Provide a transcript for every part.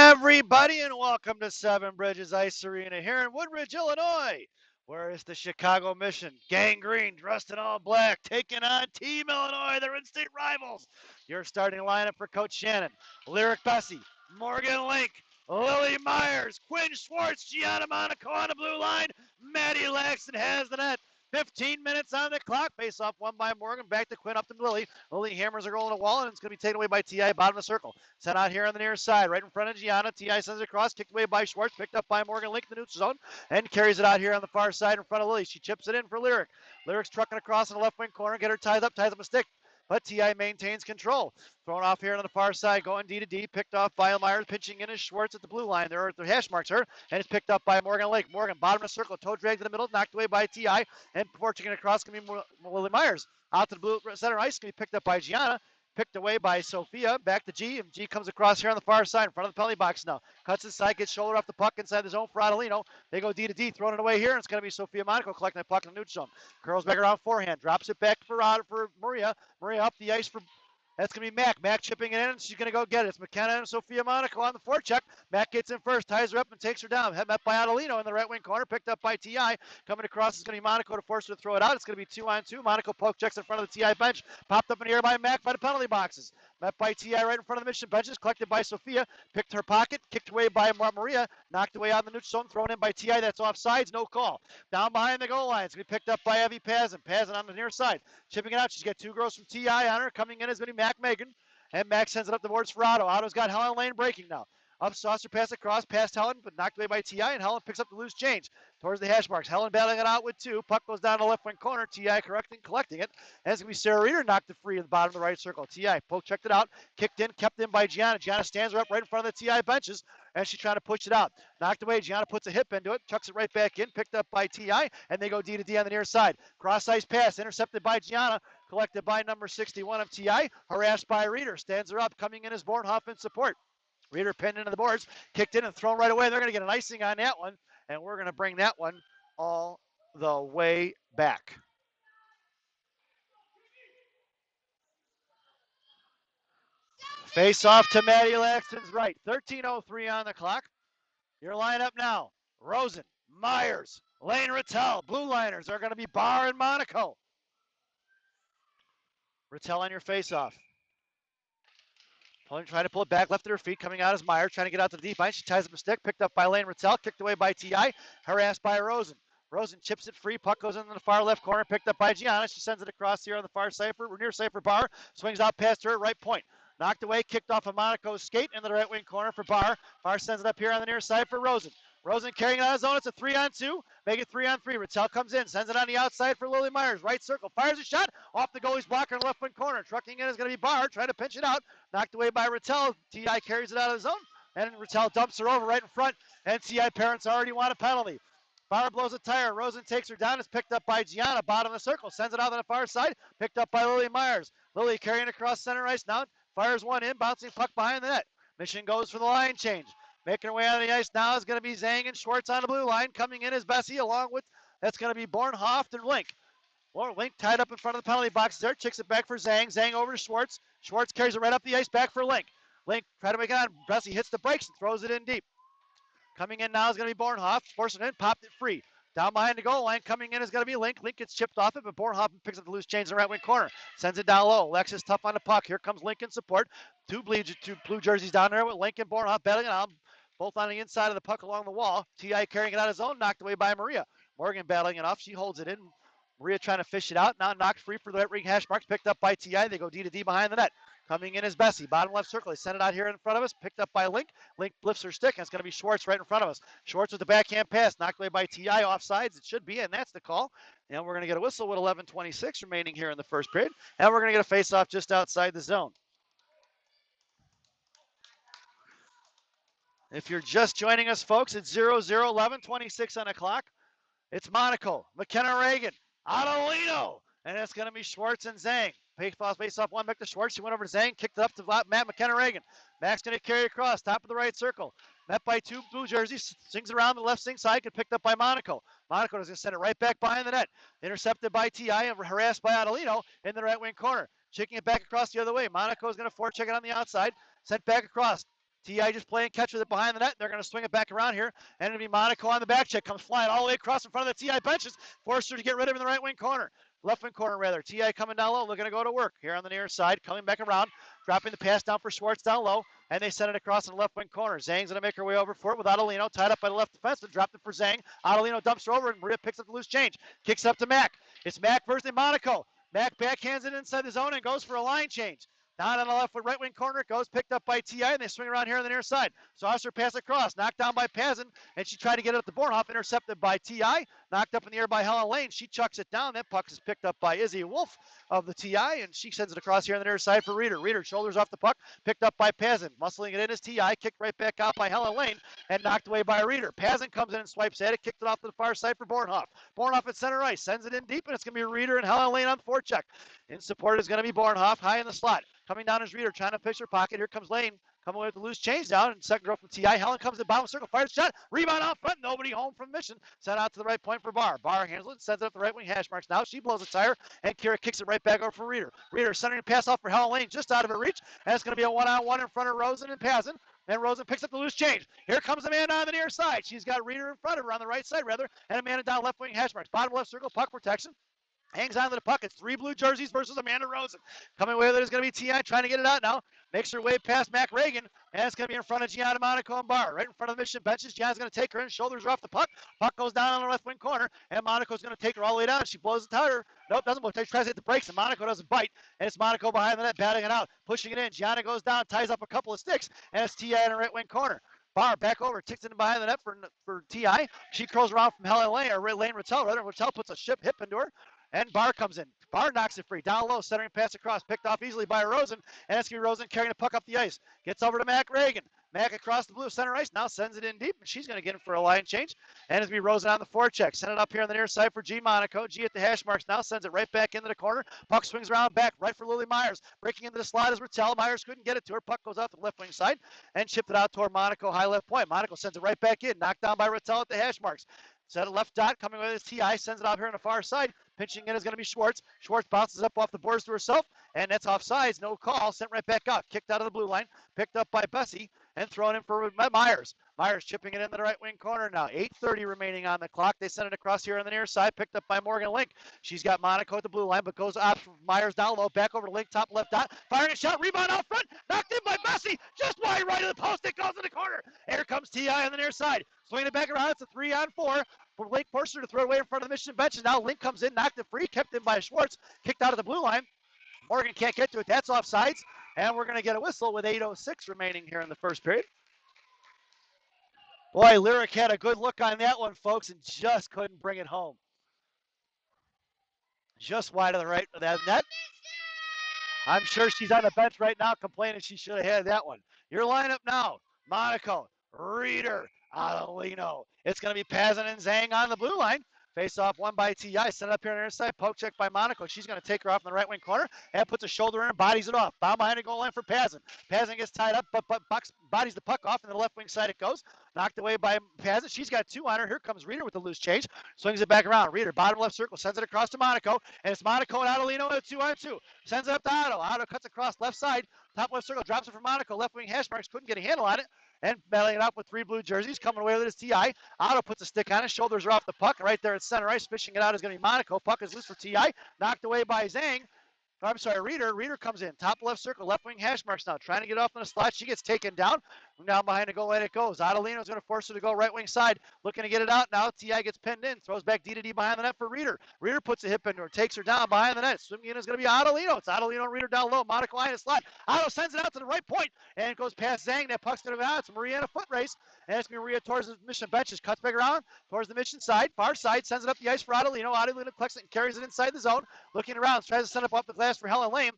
everybody, and welcome to Seven Bridges Ice Arena here in Woodridge, Illinois, where it's the Chicago Mission, Gang Green, dressed in all black, taking on Team Illinois, their in-state rivals. Your starting lineup for Coach Shannon: Lyric Bessie, Morgan Link, Lily Myers, Quinn Schwartz, Gianna Monaco on the blue line, Maddie Laxton has the net. 15 minutes on the clock. Face off one by Morgan. Back to Quinn, up to Lily. Lily hammers a goal in the wall, and it's going to be taken away by T.I. bottom of the circle. Sent out here on the near side, right in front of Gianna. T.I. sends it across, kicked away by Schwartz, picked up by Morgan Link in the neutral zone, and carries it out here on the far side in front of Lily. She chips it in for Lyric. Lyric's trucking across in the left wing corner, get her ties up a stick. But T.I. maintains control. Thrown off here on the far side, going D to D, picked off by Myers, pitching in is Schwartz at the blue line. There are the hash marks her, and it's picked up by Morgan Lake. Morgan, bottom of the circle, toe dragged to the middle, knocked away by T.I. And before taking it across, going to be Lily Myers. Out to the blue center ice, going to be picked up by Gianna. Picked away by Sophia, back to G, and G comes across here on the far side in front of the penalty box now. Cuts inside, gets shoulder off the puck inside the zone for Adelino. They go D to D, throwing it away here, and it's going to be Sophia Monaco collecting the puck in the neutral zone. Curls back around forehand, drops it back for Maria. Maria up the ice for that's going to be Mac. Mac chipping it in, and she's going to go get it. It's McKenna and Sophia Monaco on the forecheck. Mac gets in first, ties her up, and takes her down. Met by Adelino in the right wing corner, picked up by T.I. Coming across is going to be Monaco to force her to throw it out. It's going to be 2-on-2. Monaco poke checks in front of the T.I. bench. Popped up in the air by Mac by the penalty boxes. Met by T.I. right in front of the mission benches, collected by Sophia. Picked her pocket, kicked away by Maria. Knocked away on the neutral zone, thrown in by T.I. That's offsides, no call. Down behind the goal line, it's going to be picked up by Evie Pazin. Pazin on the near side. Chipping it out. She's got two girls from T.I. on her. Coming in is going to be Mac Megan. And Max sends it up the boards for Otto. Otto's got Helen Lane breaking now. Up saucer pass across, past Helen, but knocked away by T.I. And Helen picks up the loose change towards the hash marks. Helen battling it out with two. Puck goes down the left wing corner. T.I. collecting it. And it's going to be Sarah Reeder knocked it free at the bottom of the right circle. T.I. poke checked it out. Kicked in, kept in by Gianna. Gianna stands her up right in front of the T.I. benches. And she's trying to push it out. Knocked away. Gianna puts a hip into it. Chucks it right back in. Picked up by T.I. And they go D to D on the near side. Cross ice pass. Intercepted by Gianna. Collected by number 61 of T.I. Harassed by Reeder. Stands her up. Coming in as Bornhoff in support. Reeder pinned into the boards. Kicked in and thrown right away. They're going to get an icing on that one. And we're going to bring that one all the way back. Face off to Maddie Laxton's right. 13:03 on the clock. Your lineup now: Rosen, Myers, Lane Rattel. Blue liners are going to be Barr and Monaco. Rattel on your face-off. Trying to pull it back, left at her feet, coming out as Myers, trying to get out to the deep line. She ties up a stick, picked up by Lane Rattel, kicked away by T.I., harassed by Rosen. Rosen chips it free, puck goes into the far left corner, picked up by Gianna. She sends it across here on the far side for near side for Barr, swings out past her at right point. Knocked away, kicked off of Monaco's skate into the right wing corner for Barr. Barr sends it up here on the near side for Rosen. Rosen carrying it on his own. It's a 3-on-2. Make it 3-on-3. Rattel comes in, sends it on the outside for Lily Myers. Right circle, fires a shot off the goalie's blocker in the left wing corner. Trucking in is going to be Barr, trying to pinch it out. Knocked away by Rattel. T.I. carries it out of the zone, and Rattel dumps her over right in front. And T.I. parents already want a penalty. Barr blows a tire. Rosen takes her down. It's picked up by Gianna, bottom of the circle. Sends it out on the far side. Picked up by Lily Myers. Lily carrying across center ice now. Fires one in, bouncing puck behind the net. Mission goes for the line change. Making her way on the ice now is going to be Zhang and Schwartz on the blue line. Coming in is Bessie, along with, that's going to be Bornhoff and Link. Well, Link tied up in front of the penalty box there. Kicks it back for Zhang. Zhang over to Schwartz. Schwartz carries it right up the ice back for Link. Link try to make it on. Bessie hits the brakes and throws it in deep. Coming in now is going to be Bornhoff. Forcing it in, popped it free. Down behind the goal line, coming in is going to be Link. Link gets chipped off it, but Bornhoff picks up the loose change in the right wing corner. Sends it down low. Alexis tough on the puck. Here comes Link in support. Two blue jerseys down there with Link and Bornhoff battling it out. Both on the inside of the puck along the wall. T.I. carrying it out his own, knocked away by Maria. Morgan battling it off. She holds it in. Maria trying to fish it out. Now knocked free for the right ring hash marks. Picked up by T.I. They go D to D behind the net. Coming in is Bessie. Bottom left circle. They send it out here in front of us. Picked up by Link. Link lifts her stick, and it's going to be Schwartz right in front of us. Schwartz with the backhand pass. Knocked away by T.I. offsides. It should be, and that's the call. And we're going to get a whistle with 11:26 remaining here in the first period. And we're going to get a face-off just outside the zone. If you're just joining us, folks, it's 0-0, 11:26 on the clock. It's Monaco, McKenna Reagan, Adelino, and it's going to be Schwartz and Zhang. Face off one back to Schwartz. She went over to Zhang, kicked it up to Matt McKenna Reagan. Matt's going to carry across, top of the right circle. Met by two blue jerseys, swings around the left sing side, get picked up by Monaco. Monaco is going to send it right back behind the net. Intercepted by T.I. and harassed by Adelino in the right wing corner. Shaking it back across the other way. Monaco is going to forecheck it on the outside. Sent back across. TI just playing catch with it behind the net. They're going to swing it back around here, and it'll be Monaco on the back check. Comes flying all the way across in front of the TI benches. Forced her to get rid of him in the right wing corner. Left wing corner, rather. TI coming down low, looking to go to work here on the near side. Coming back around, dropping the pass down for Schwartz down low, and they send it across in the left wing corner. Zhang's going to make her way over for it with Adelino, tied up by the left defenseman, dropped it for Zhang. Adelino dumps her over, and Maria picks up the loose change. Kicks up to Mac. It's Mac versus Monaco. Mac backhands it inside the zone and goes for a line change. Down on the left right wing corner, it goes, picked up by TI, and they swing around here on the near side. Saucer pass across, knocked down by Pazin, and she tried to get it up to Bornhoff, intercepted by TI, knocked up in the air by Helen Lane. She chucks it down. That puck is picked up by Izzy Wolf of the TI, and she sends it across here on the near side for Reeder. Reeder shoulders off the puck, picked up by Pazin. Muscling it in as TI, kicked right back out by Helen Lane, and knocked away by Reeder. Pazin comes in and swipes at it, kicked it off to the far side for Bornhoff. Bornhoff at center ice, sends it in deep, and it's going to be Reeder and Helen Lane on the forecheck. In support is going to be Bornhoff, high in the slot. Coming down is Reeder, trying to pitch her pocket. Here comes Lane, coming away with the loose change down, and second row from TI. Helen comes to the bottom circle, fires a shot, rebound out front, nobody home from mission. Sent out to the right point for Barr. Barr handles it, sends it up the right wing hash marks. Now she blows a tire, and Kira kicks it right back over for Reeder. Reeder centering a pass off for Helen Lane, just out of her reach, and it's going to be a one-on-one in front of Rosen and Pazin. And Rosen picks up the loose change. Here comes Amanda on the near side. She's got Reeder in front of her on the right side, rather, and Amanda down left wing hash marks. Bottom left circle, puck protection. Hangs on to the puck. It's 3 blue jerseys versus Amanda Rosen. Coming away with it is going to be TI trying to get it out now. Makes her way past Mac Reagan, and it's going to be in front of Gianna Monaco and Barr. Right in front of the mission benches. Gianna's going to take her in, shoulders her off the puck. Puck goes down on the left wing corner, and Monaco's going to take her all the way down. She blows the tire. Nope, doesn't blow. She tries to hit the brakes, and Monaco doesn't bite. And it's Monaco behind the net, batting it out, pushing it in. Gianna goes down, ties up a couple of sticks, and it's TI in the right wing corner. Barr back over, ticks it in behind the net for TI. She curls around from Helen Lane, or Lane Rattel, rather. Rattel puts a hip into her. And Barr comes in. Barr knocks it free. Down low, centering pass across. Picked off easily by Rosen. And it's going to be Rosen carrying the puck up the ice. Gets over to Mac Reagan. Mac across the blue center ice. Now sends it in deep. And she's going to get in for a line change. And it's going to be Rosen on the forecheck. Send it up here on the near side for G Monaco. G at the hash marks. Now sends it right back into the corner. Puck swings around back. Right for Lily Myers. Breaking into the slot is Rattel. Myers couldn't get it to her. Puck goes out to the left wing side. And chipped it out toward Monaco high left point. Monaco sends it right back in. Knocked down by Rattel at the hash marks. Set a left dot coming with his TI. Sends it out here on the far side. Pinching in is going to be Schwartz. Schwartz bounces up off the boards to herself, and that's offsides. No call. Sent right back out. Kicked out of the blue line. Picked up by Bessie and thrown in for Myers. Myers chipping it into the right wing corner now. 8:30 remaining on the clock. They send it across here on the near side. Picked up by Morgan Link. She's got Monaco at the blue line, but goes off Myers down low. Back over to Link, top left dot. Firing a shot. Rebound out front. Knocked in by Bessie. Just wide right of the post. It goes in the corner. Here comes TI on the near side. Swinging it back around. It's a 3-on-4. For Link Forster to throw it away in front of the Mission bench. And now Link comes in, knocked it free, kept in by Schwartz, kicked out of the blue line. Morgan can't get to it. That's offsides. And we're going to get a whistle with 8:06 remaining here in the first period. Boy, Lyric had a good look on that one, folks, and just couldn't bring it home. Just wide of the right of that net. I'm sure she's on the bench right now complaining she should have had that one. Your lineup now, Monaco, Reeder, Adelino. It's going to be Pazin and Zhang on the blue line. Face off one by TI. Set up here on the inside. Poke check by Monaco. She's going to take her off in the right wing corner and puts a shoulder in and bodies it off. Bound behind the goal line for Pazin. Pazin gets tied up, but bodies the puck off, and the left wing side it goes. Knocked away by Pazin. She's got 2 on her. Here comes Reeder with the loose change. Swings it back around. Reeder, bottom left circle, sends it across to Monaco. And it's Monaco and Adelino at 2-on-2. Sends it up to Otto. Otto cuts across left side. Top left circle, drops it for Monaco. Left wing hash marks, couldn't get a handle on it. And battling it up with 3 blue jerseys. Coming away with it is TI. Otto puts a stick on it. Shoulders are off the puck. Right there at center ice. Fishing it out is going to be Monaco. Puck is loose for TI. Knocked away by Zhang. I'm sorry, Reeder. Reeder comes in. Top left circle. Left wing hash marks now. Trying to get off in the slot. She gets taken down. Now behind the goal line it goes. Adelino's going to force her to go right wing side. Looking to get it out now. TI gets pinned in. Throws back D-to-D behind the net for Reeder. Reeder puts a hip into her. Takes her down behind the net. Swimming in is going to be Adelino. It's Adelino and Reeder down low. Monaco line in the slot. Otto sends it out to the right point. And it goes past Zhang. That puck's going to go out. It's a Maria in a foot race. And it's going to be Maria towards the mission benches. Cuts back around towards the mission side. Far side. Sends it up the ice for Adelino. Adelino collects it and carries it inside the zone. Looking around. Tries to send it up the glass for Helen Lane.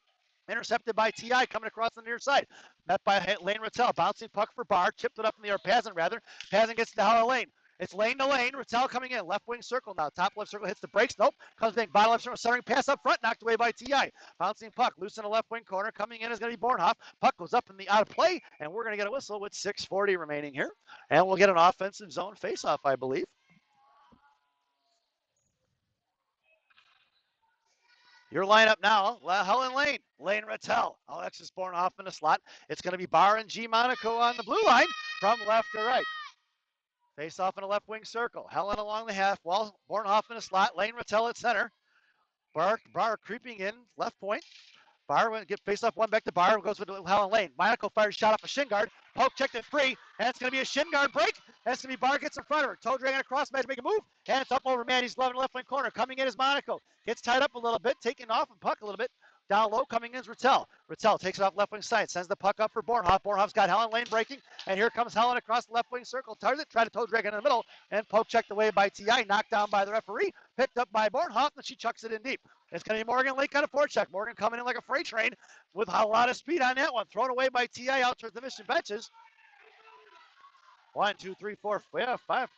Intercepted by TI coming across the near side. Met by Lane Rattel. Bouncing puck for Barr. Chipped it up in the air. Pazin rather. Pazin gets to Helen Lane. It's lane to lane. Rattel coming in. Left wing circle now. Top left circle hits the brakes. Nope. Comes back. Bottom left circle. Centering pass up front. Knocked away by TI. Bouncing puck. Loose in the left wing corner. Coming in is going to be Bornhoff. Puck goes up in the out of play. And we're going to get a whistle with 6:40 remaining here. And we'll get an offensive zone face-off, I believe. Your lineup now, Helen Lane, Lane Rattel, Alexis Bornhoff in the slot. It's going to be Barr and G Monaco on the blue line from left to right. Face off in a left wing circle. Helen along the half wall, Bornhoff in the slot, Lane Rattel at center. Barr creeping in, left point. Barr will get face off one back to Barr, goes with Helen Lane. Monaco fires shot off a shin guard. Poke checked it free, and it's going to be a shin guard break. That's going to be Barr gets in front of her. Toe dragging across, match, make a move, and it's up over Maddie's glove in the left wing corner. Coming in is Monaco. Gets tied up a little bit, taking off and puck a little bit. Down low, coming in is Rattel. Rattel takes it off left wing side, sends the puck up for Bornhoff. Bornhoff's got Helen Lane breaking, and here comes Helen across the left wing circle. Target, try to toe drag in the middle, and poke checked away by T.I., knocked down by the referee, picked up by Bornhoff, and she chucks it in deep. It's going to be Morgan Lake on a forecheck. Morgan coming in like a freight train with a lot of speed on that one. Thrown away by T.I. out towards the mission benches. 1, 2, 3, 4, 5.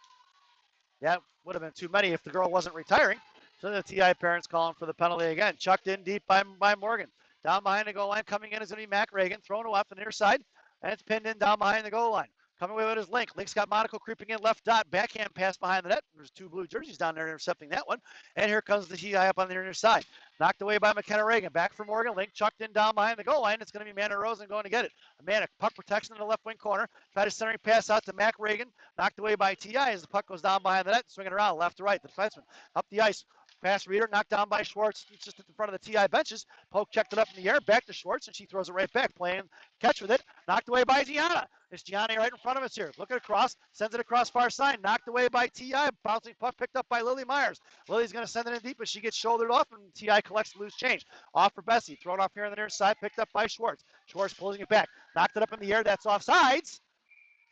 Yeah, would have been too many if the girl wasn't retiring. So the TI parents calling for the penalty again. Chucked in deep by Morgan. Down behind the goal line, coming in is going to be Mac Reagan. Thrown away from the near side, and it's pinned in down behind the goal line. Coming away with his Link. Link's got Monaco creeping in left dot. Backhand pass behind the net. There's two blue jerseys down there intercepting that one. And here comes the TI up on the near side. Knocked away by McKenna Reagan. Back for Morgan. Link chucked in down behind the goal line. It's going to be Amanda Rosen going to get it. Amanda, puck protection in the left wing corner. Try to centering pass out to Mac Reagan. Knocked away by TI as the puck goes down behind the net. Swinging around left to right. The defenseman up the ice. Pass Reader, knocked down by Schwartz, just in front of the TI benches. Poke checked it up in the air, back to Schwartz, and she throws it right back, playing catch with it. Knocked away by Gianna. It's Gianna right in front of us here. Looking across, sends it across far side, knocked away by TI. Bouncing puck picked up by Lily Myers. Lily's going to send it in deep, but she gets shouldered off, and TI collects the loose change. Off for Bessie, thrown off here on the near side, picked up by Schwartz. Schwartz pulling it back, knocked it up in the air. That's offsides,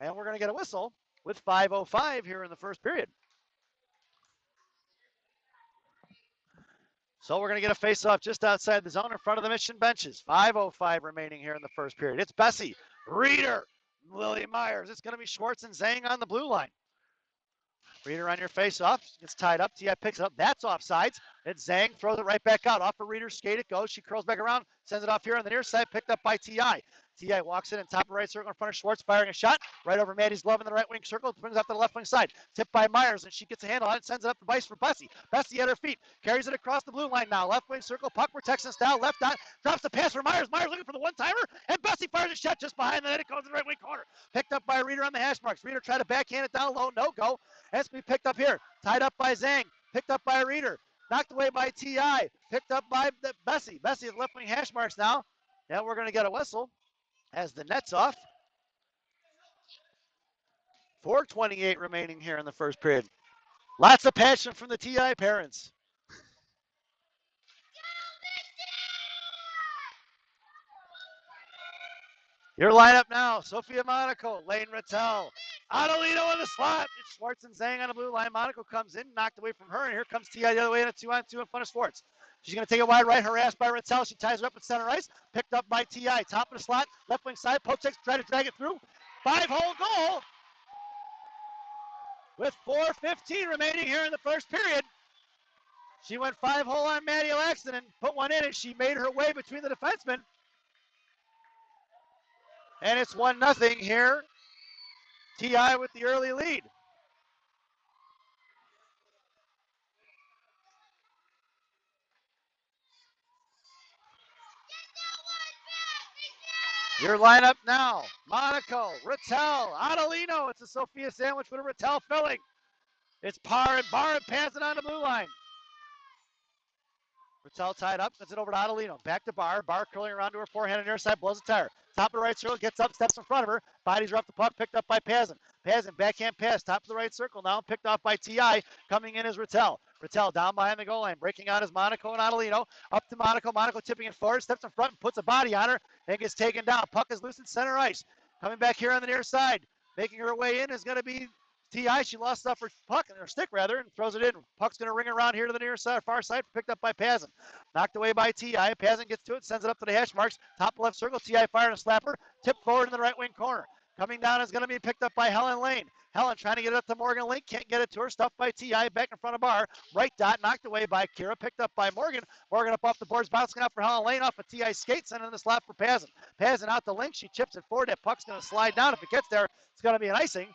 and we're going to get a whistle with 5:05 here in the first period. So we're going to get a face-off just outside the zone in front of the mission benches. 5:05 remaining here in the first period. It's Bessie, Reader, Lily Myers. It's going to be Schwartz and Zhang on the blue line. Reader on your face-off. Gets tied up. T.I. picks it up. That's offsides. It's Zhang. Throws it right back out. Off for Reader. Skate it goes. She curls back around. Sends it off here on the near side. Picked up by T.I. T.I. walks in top of right circle in front of Schwartz, firing a shot right over Maddie's glove in the right wing circle. Brings it up to the left wing side. Tipped by Myers, and she gets a handle on it. Sends it up the ice for Bessie. Bessie at her feet. Carries it across the blue line now. Left wing circle. Puck protection style. Left dot. Drops the pass for Myers. Myers looking for the one-timer. And Bessie fires a shot just behind the net. It goes in the right wing corner. Picked up by Reader on the hash marks. Reader tried to backhand it down low. No go. Has to be picked up here. Tied up by Zhang. Picked up by Reader. Knocked away by T.I. Picked up by Bessie. Bessie is left wing hash marks now. Now we're going to get a whistle as the net's off. 4:28 remaining here in the first period. Lots of passion from the TI parents. Your lineup now, Sophia Monaco, Lane Rattel, Adelino in the slot. It's Schwartz and Zhang on the blue line. Monaco comes in, knocked away from her, and here comes TI the other way in a 2-on-2 in front of Schwartz. She's going to take it wide right, harassed by Rattel. She ties it up at center ice, picked up by TI. Top of the slot, left wing side, poke checks, try to drag it through. 5-hole goal with 4:15 remaining here in the first period. She went 5-hole on Maddie Laxton and put one in, and she made her way between the defensemen. And it's 1-0 here. TI with the early lead. Your lineup now, Monaco, Rattel, Adelino. It's a Sophia sandwich with a Rattel filling. It's Barr and pass it on the blue line. Rattel tied up, sends it over to Adelino. Back to Barr. Barr curling around to her forehand on the near side, blows a tire. Top of the right circle, gets up, steps in front of her. Bodies are off the puck, picked up by Pazin. Pazin, backhand pass, top of the right circle now, picked off by T.I. Coming in is Rattel. Rattel down behind the goal line, breaking out is Monaco and Adelino. Up to Monaco. Monaco tipping it forward, steps in front and puts a body on her and gets taken down. Puck is loose at center ice. Coming back here on the near side, making her way in is going to be T.I. She lost off her puck, or stick rather, and throws it in. Puck's going to ring around here to the near side, far side, picked up by Pazin. Knocked away by T.I. Pazin gets to it, sends it up to the hash marks. Top left circle, T.I. firing a slapper. Tipped forward in the right wing corner. Coming down is going to be picked up by Helen Lane. Helen trying to get it up to Morgan Link. Can't get it to her. Stuffed by T.I. Back in front of Barr. Right dot knocked away by Kira. Picked up by Morgan. Morgan up off the boards. Bouncing out for Helen Lane off of T.I. skate. Sending the slap for Pazin. Pazin out the link. She chips it forward. That puck's going to slide down. If it gets there, it's going to be an icing.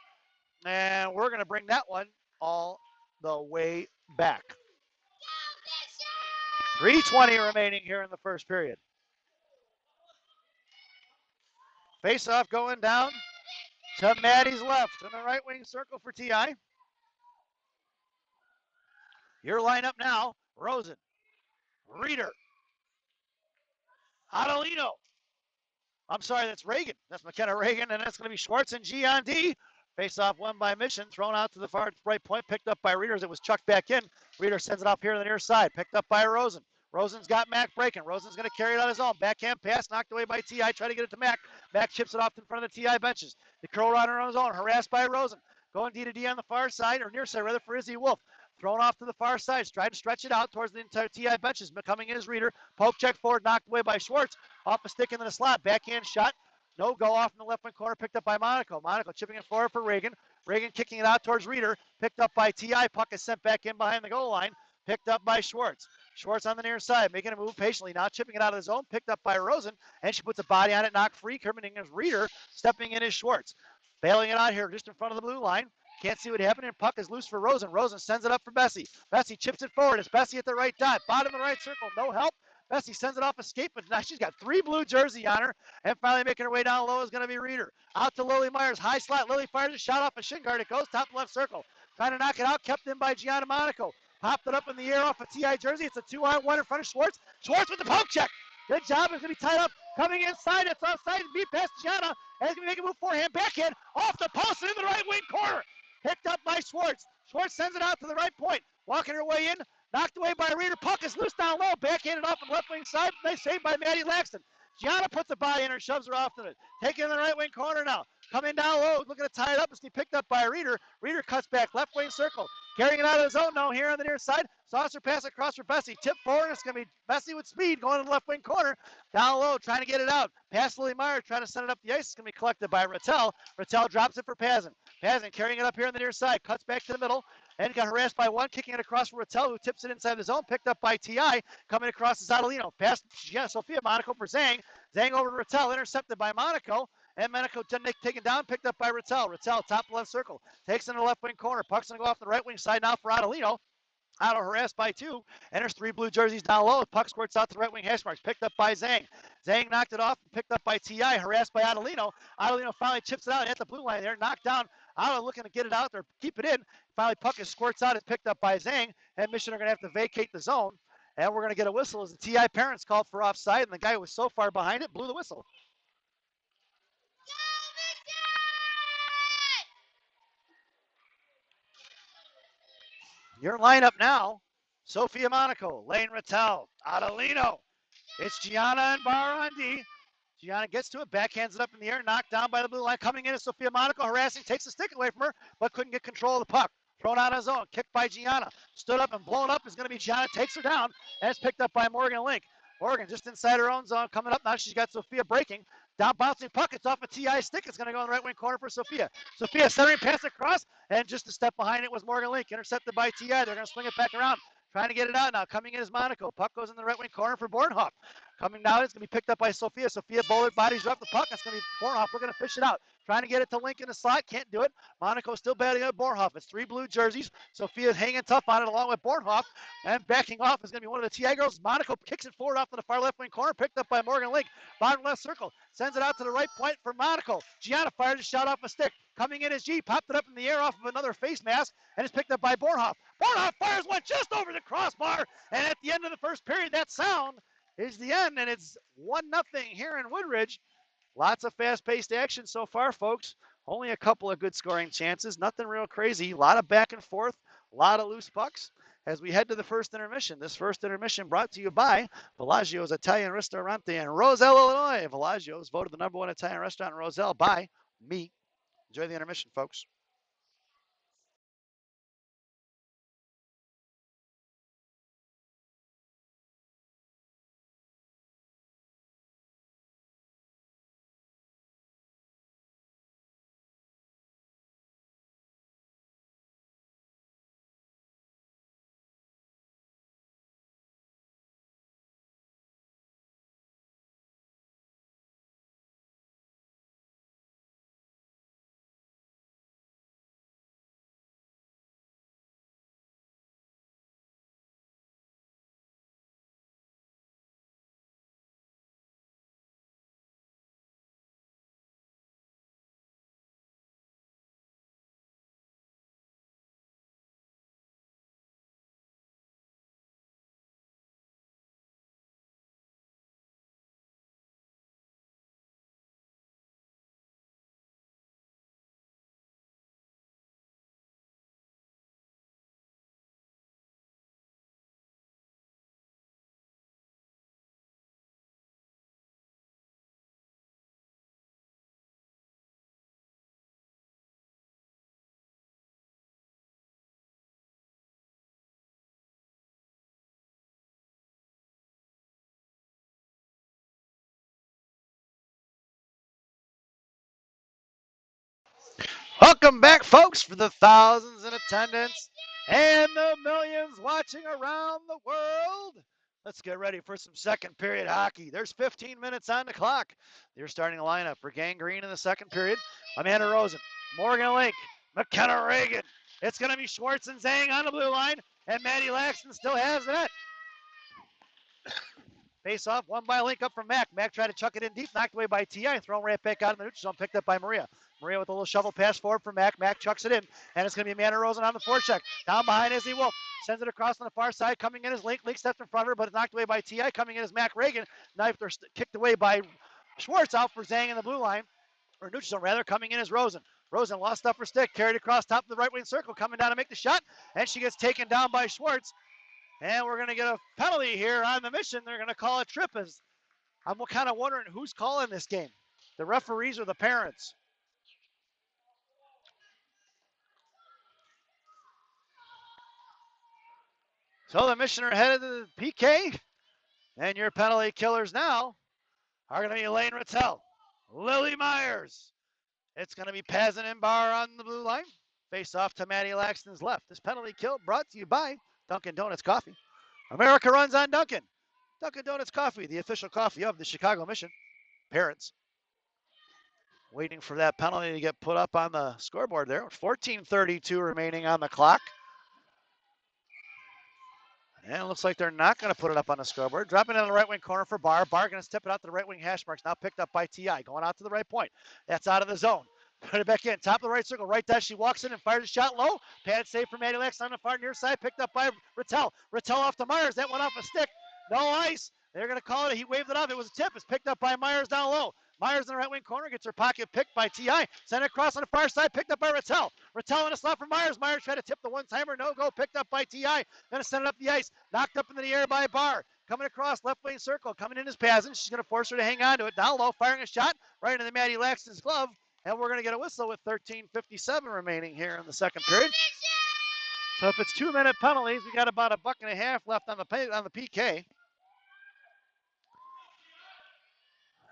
And we're going to bring that one all the way back. 3:20 remaining here in the first period. Face-off going down to Maddie's left in the right wing circle for TI. Your lineup now, Rosen, Reeder, Adelino. I'm sorry, that's Reagan. That's McKenna Reagan, and that's going to be Schwartz and G on D. Face-off won by Mission, thrown out to the far right point, picked up by Reeder as it was chucked back in. Reeder sends it off here on the near side, picked up by Rosen. Rosen's got Mac breaking. Rosen's going to carry it on his own. Backhand pass knocked away by TI. Try to get it to Mac. Mac chips it off in front of the TI benches. The curl runner on his own, harassed by Rosen. Going D to D on the far side, or near side rather, for Izzy Wolf. Thrown off to the far side. Tried to stretch it out towards the entire TI benches. Coming in is Reeder. Poke check forward, knocked away by Schwartz. Off a stick into the slot. Backhand shot. No go off in the left wing corner, picked up by Monaco. Monaco chipping it forward for Reagan. Reagan kicking it out towards Reeder. Picked up by TI. Puck is sent back in behind the goal line. Picked up by Schwartz. Schwartz on the near side, making a move patiently, now chipping it out of the zone, picked up by Rosen, and she puts a body on it, knocked free. Coming in as Reeder, stepping in is Schwartz. Bailing it out here just in front of the blue line. Can't see what happened, and puck is loose for Rosen. Rosen sends it up for Bessie. Bessie chips it forward. It's Bessie at the right dot. Bottom of the right circle, no help. Bessie sends it off escape, but now she's got 3 blue jersey on her, and finally making her way down low is going to be Reeder. Out to Lily Myers, high slot. Lily fires a shot off a shin guard. It goes top left circle. Trying to knock it out, kept in by Gianna Monaco. Popped it up in the air off a TI jersey. It's a 2-on-1 in front of Schwartz. Schwartz with the poke check. Good job. It's going to be tied up. Coming inside. It's offside. Beat past Gianna. And it's going to make a move forehand. Backhand. Off the post and in the right wing corner. Picked up by Schwartz. Schwartz sends it out to the right point. Walking her way in. Knocked away by Reeder. Puck is loose down low. Backhanded off the left wing side. Nice save by Maddie Laxton. Gianna puts a body in her, shoves her off to it. Taking in the right wing corner now. Coming down low, looking to tie it up. It's going to be picked up by Reeder. Reeder cuts back, left wing circle. Carrying it out of the zone now here on the near side. Saucer pass across for Bessie. Tip forward. It's going to be Bessie with speed going to the left wing corner. Down low, trying to get it out. Pass Lily Meyer, trying to send it up the ice. It's going to be collected by Rattel. Rattel drops it for Pazin. Pazin carrying it up here on the near side. Cuts back to the middle. And got harassed by one, kicking it across for Rattel, who tips it inside the zone. Picked up by TI. Coming across is Adelino. Pass Sophia Monaco for Zhang. Zhang over to Rattel. Intercepted by Monaco. And Monaco taken down, picked up by Rattel. Rattel, top left circle. Takes it in the left wing corner. Puck's going to go off the right wing side now for Adelino. Otto harassed by 2. Enters 3 blue jerseys down low. Puck squirts out to the right wing hash marks. Picked up by Zhang. Zhang knocked it off and picked up by TI. Harassed by Adelino. Adelino finally chips it out at the blue line there. Knocked down. Otto looking to get it out there. Keep it in. Finally puck is squirts out. It's picked up by Zhang. And Mission are going to have to vacate the zone. And we're going to get a whistle as the TI parents called for offside. And the guy who was so far behind it blew the whistle. Your lineup now, Sophia Monaco, Lane Rattel, Adelino. It's Gianna and Barr on D. Gianna gets to it, backhands it up in the air, knocked down by the blue line. Coming in is Sophia Monaco, harassing, takes the stick away from her, but couldn't get control of the puck. Thrown out on his own, kicked by Gianna. Stood up and blown up is going to be Gianna, takes her down, and it's picked up by Morgan Link. Morgan just inside her own zone, coming up now. She's got Sophia breaking. Down bouncing puck, it's off a TI stick. It's going to go in the right wing corner for Sophia. Sophia centering pass across, and just a step behind it was Morgan Link. Intercepted by TI. They're going to swing it back around. Trying to get it out now. Coming in is Monaco. Puck goes in the right wing corner for Bornhoff. Coming down, it's going to be picked up by Sophia. Sophia Bullard bodies up the puck. It's going to be Bornhoff. We're going to fish it out. Trying to get it to Link in the slot. Can't do it. Monaco still batting out Bornhoff. It's 3 blue jerseys. Sophia's hanging tough on it along with Bornhoff. And backing off is going to be one of the TI girls. Monaco kicks it forward off to the far left wing corner. Picked up by Morgan Link. Bottom left circle. Sends it out to the right point for Monaco. Gianna fires a shot off a stick. Coming in is G. Popped it up in the air off of another face mask. And it's picked up by Bornhoff. Bornhoff fires one just over the crossbar. And at the end of the first period, that sound is the end. And it's 1-0 here in Woodridge. Lots of fast-paced action so far, folks. Only a couple of good scoring chances. Nothing real crazy. A lot of back and forth. A lot of loose pucks. As we head to the first intermission. This first intermission brought to you by Villaggio's Italian Ristorante in Roselle, Illinois. Villaggio's voted the #1 Italian restaurant in Roselle by me. Enjoy the intermission, folks. Welcome back, folks, for the thousands in attendance and the millions watching around the world. Let's get ready for some second period hockey. There's 15 minutes on the clock. Your starting lineup for Gang Green in the second period: Amanda Rosen, Morgan Link, McKenna Reagan. It's going to be Schwartz and Zhang on the blue line, and Maddie Laxton still has the net. Face off, won by Link up from Mac. Mac tried to chuck it in deep, knocked away by T.I. Thrown right back out of the neutral zone, picked up by Maria. Maria with a little shovel pass forward for Mac. Mac chucks it in, and it's going to be Amanda Rosen on the forecheck. Down behind Izzy Wolf. Sends it across on the far side. Coming in is Link. Link steps in front of her, but it's knocked away by T.I. Coming in is Mac Reagan. Knifed or kicked away by Schwartz out for Zhang in the blue line. Or neutral zone, rather. Coming in is Rosen. Rosen lost up her stick. Carried across top of the right wing circle. Coming down to make the shot, and she gets taken down by Schwartz. And we're going to get a penalty here on the mission. They're going to call a trip. As I'm kind of wondering who's calling this game, the referees or the parents. So the mission are headed to the PK, and your penalty killers now are going to be Elaine Rattel, Lily Myers. It's going to be Pazin and Barr on the blue line. Face off to Maddie Laxton's left. This penalty kill brought to you by Dunkin' Donuts Coffee. America runs on Dunkin'. Dunkin' Donuts Coffee, the official coffee of the Chicago Mission. Parents waiting for that penalty to get put up on the scoreboard there. 14:32 remaining on the clock. And it looks like they're not going to put it up on the scoreboard. Dropping it in the right wing corner for Barr. Barr going to step it out to the right wing hash marks. Now picked up by T.I. Going out to the right point. That's out of the zone. Put it back in. Top of the right circle. Right dash. She walks in and fires a shot low. Pad save for Maddie Laxton on the far near side. Picked up by Rattel. Rattel off to Myers. That went off a stick. No ice. They're going to call it. He waved it off. It was a tip. It's picked up by Myers down low. Myers in the right wing corner gets her pocket picked by T.I. Sent it across on the far side. Picked up by Rattel. Rattel in a slot for Myers. Myers tried to tip the one-timer. No go. Picked up by T.I. Going to send it up the ice. Knocked up into the air by Barr. Coming across left wing circle. Coming in is Pazin. She's going to force her to hang on to it. Down low. Firing a shot right into the Maddie Laxton's glove. And we're going to get a whistle with 13:57 remaining here in the second period. So if it's 2-minute penalties, we got about $1.50 left on the PK.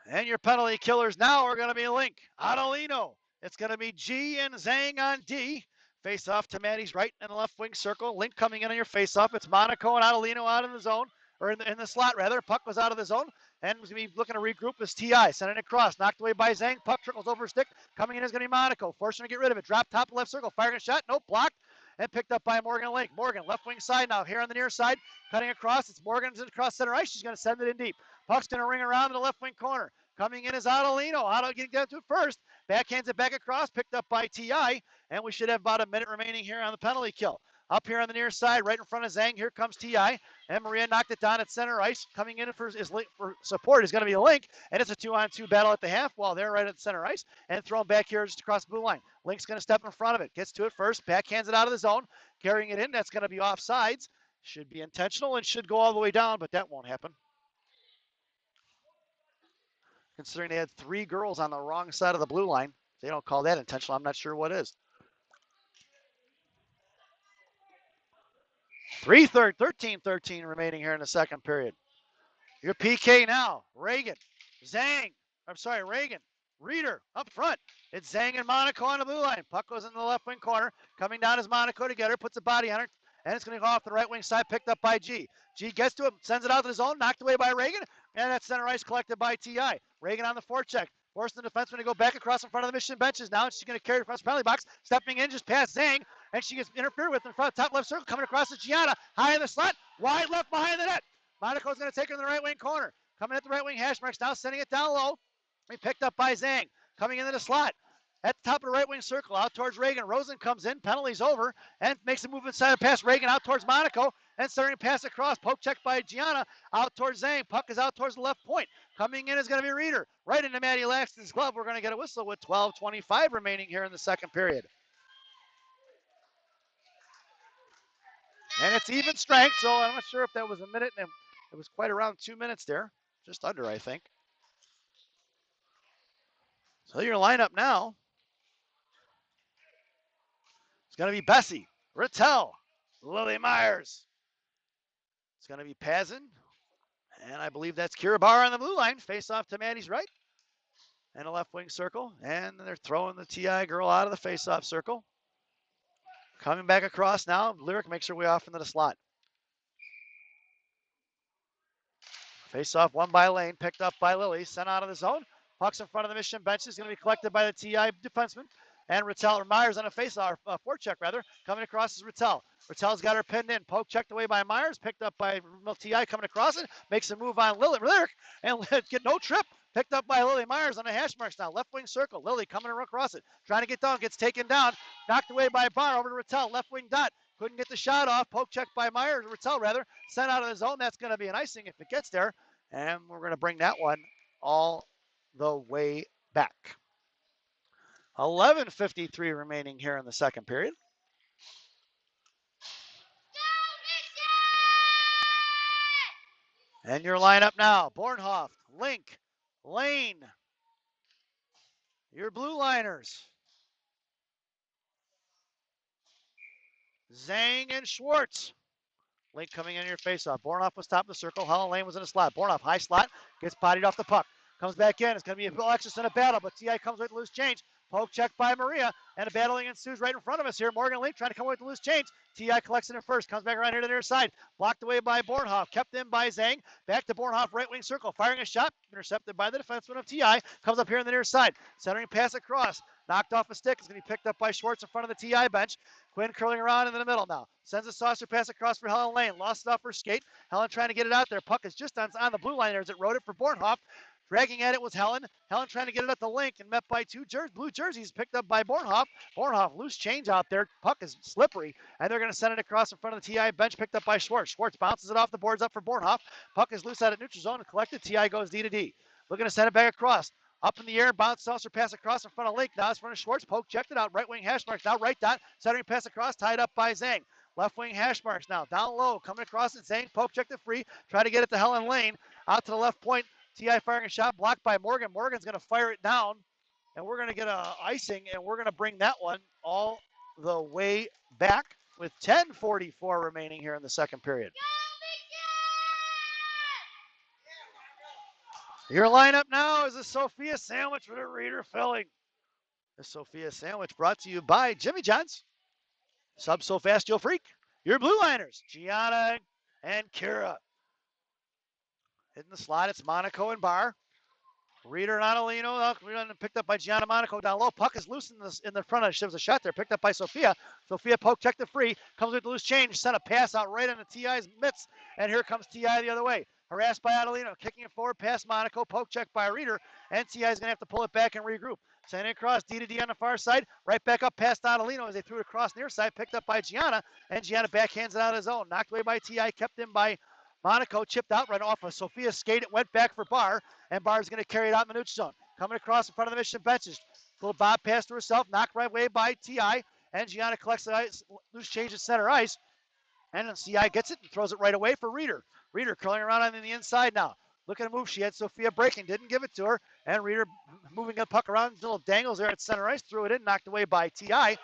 And your penalty killers now are going to be Link, Adelino. It's going to be G and Zhang on D. Face off to Maddie's right and left wing circle. Link coming in on your face off. It's Monaco and Adelino out in the zone, or in the slot rather. Puck was out of the zone. And was going to be looking to regroup as T.I. Sending it across. Knocked away by Zhang. Puck trickles over stick. Coming in is going to be Monaco. Forcing to get rid of it. Drop top left circle. Firing a shot. Nope. Blocked. And picked up by Morgan Link. Morgan, left wing side now. Here on the near side. Cutting across. It's Morgan's across center ice. She's going to send it in deep. Puck's going to ring around to the left wing corner. Coming in is Adelino. Otto getting to it first. Backhands it back across. Picked up by T.I. And we should have about a minute remaining here on the penalty kill. Up here on the near side, right in front of Zhang, here comes T.I. And Maria knocked it down at center ice. Coming in for support is going to be a Link. And it's a 2-on-2 battle at the half wall there right at center ice. And thrown back here just across the blue line. Link's going to step in front of it. Gets to it first. Backhands it out of the zone. Carrying it in. That's going to be offsides. Should be intentional and should go all the way down, but that won't happen. Considering they had 3 girls on the wrong side of the blue line. If they don't call that intentional, I'm not sure what is. 13:13 remaining here in the second period. Your PK now. Reagan. Zhang. Reagan. Reeder up front. It's Zhang and Monaco on the blue line. Puck goes in the left wing corner. Coming down is Monaco to get her. Puts a body on her. And it's going to go off the right wing side. Picked up by G. G gets to it. Sends it out to the zone. Knocked away by Reagan. And that's center ice collected by T.I. Reagan on the forecheck. Forcing the defenseman to go back across in front of the Mission benches. Now she's going to carry it across the penalty box. Stepping in just past Zhang. And she gets interfered with in front of top left circle. Coming across to Gianna. High in the slot. Wide left behind the net. Monaco's going to take her in the right wing corner. Coming at the right wing hash marks. Now sending it down low. We picked up by Zhang. Coming into the slot. At the top of the right wing circle. Out towards Reagan. Rosen comes in. Penalty's over. And makes a move inside past Reagan. Out towards Monaco. And starting to pass across. Poke check by Gianna. Out towards Zhang. Puck is out towards the left point. Coming in is going to be Reeder. Right into Maddie Laxton's glove. We're going to get a whistle with 12:25 remaining here in the second period. And it's even strength, so I'm not sure if that was a minute. And it was quite around 2 minutes there. Just under, I think. So your lineup now is going to be Bessie, Rattel, Lily Myers. It's going to be Pazin. And I believe that's Kira Barr on the blue line. Face off to Maddie's right. and a left wing circle, and they're throwing the TI girl out of the face-off circle. Coming back across now, Lyric makes her way off into the slot. Face-off won by Lane, picked up by Lily, sent out of the zone. Puck's in front of the Mission bench is going to be collected by the TI defenseman. And Rattel, or Myers on a face-off, forecheck rather, coming across is Rattel. Rattel's got her pinned in. Poke checked away by Myers, picked up by TI coming across it, makes a move on Lyric, and get no trip. Picked up by Lily Myers on the hash marks now. Left wing circle. Lily coming across it. Trying to get down. Gets taken down. Knocked away by Barr over to Rattel. Left wing dot. Couldn't get the shot off. Poke check by Myers. Rattel rather. Sent out of the zone. That's going to be an icing if it gets there. And we're going to bring that one all the way back. 11:53 remaining here in the second period. And your lineup now. Bornhoff, Link, Lane. Your blue liners. Zhang and Schwartz. Link coming in your faceoff. Bornhoff was top of the circle. Helen Lane was in a slot. Bornhoff, high slot, gets bodied off the puck. Comes back in. It's going to be a Alexis in a battle, but TI comes with loose change. Poke check by Maria, and a battling ensues right in front of us here. Morgan Link trying to come away with the loose change. TI collects it in first, comes back around here to the near side. Blocked away by Bornhoff, kept in by Zhang. Back to Bornhoff, right wing circle, firing a shot, intercepted by the defenseman of TI. Comes up here on the near side, centering pass across. Knocked off a stick, is going to be picked up by Schwartz in front of the TI bench. Quinn curling around in the middle now. Sends a saucer pass across for Helen Lane. Lost it off her skate. Helen trying to get it out there. Puck is just on the blue line there as it rode it for Bornhoff. Dragging at it was Helen. Helen trying to get it at the link and met by two blue jerseys picked up by Bornhoff. Bornhoff, loose change out there. Puck is slippery, and they're going to send it across in front of the TI bench picked up by Schwartz. Schwartz bounces it off the boards up for Bornhoff. Puck is loose out at neutral zone and collected. TI goes D to D. Looking to send it back across. Up in the air, bounce, saucer pass across in front of Link. Now it's in front of Schwartz. Poke checked it out. Right wing hash marks. Now right dot. Centering pass across. Tied up by Zhang. Left wing hash marks now. Down low. Coming across it. Zhang. Poke checked it free. Try to get it to Helen Lane. Out to the left point. TI firing a shot. Blocked by Morgan. Morgan's going to fire it down. And we're going to get a icing. And we're going to bring that one all the way back with 10:44 remaining here in the second period. Your lineup now is a Sophia sandwich with a Reader filling. The Sophia sandwich brought to you by Jimmy John's. Sub So Fast You'll Freak. Your blue liners, Gianna and Kira. In the slot, it's Monaco and Barr. Reader and Adelino picked up by Gianna Monaco down low. Puck is loose in the front. There was a shot there picked up by Sophia. Sophia poke checked it free. Comes with the loose change. Sent a pass out right on the TI's mitts. And here comes TI the other way. Harassed by Adelino. Kicking it forward past Monaco. Poke check by Reader. And TI is going to have to pull it back and regroup. Sending across D to D on the far side. Right back up past Adelino as they threw it across near side. Picked up by Gianna. And Gianna backhands it out of his own. Knocked away by TI. Kept in by Monaco, chipped out right off of Sophia's skate. It went back for Barr, and Barr's going to carry it out in the neutral zone. Coming across in front of the Mission benches. Little bob pass to herself, knocked right away by TI, and Gianna collects the ice, loose change at center ice. And then TI gets it and throws it right away for Reader. Reader curling around on the inside now. Looking to move. She had Sophia breaking, didn't give it to her. And Reader moving the puck around, little dangles there at center ice, threw it in, knocked away by TI.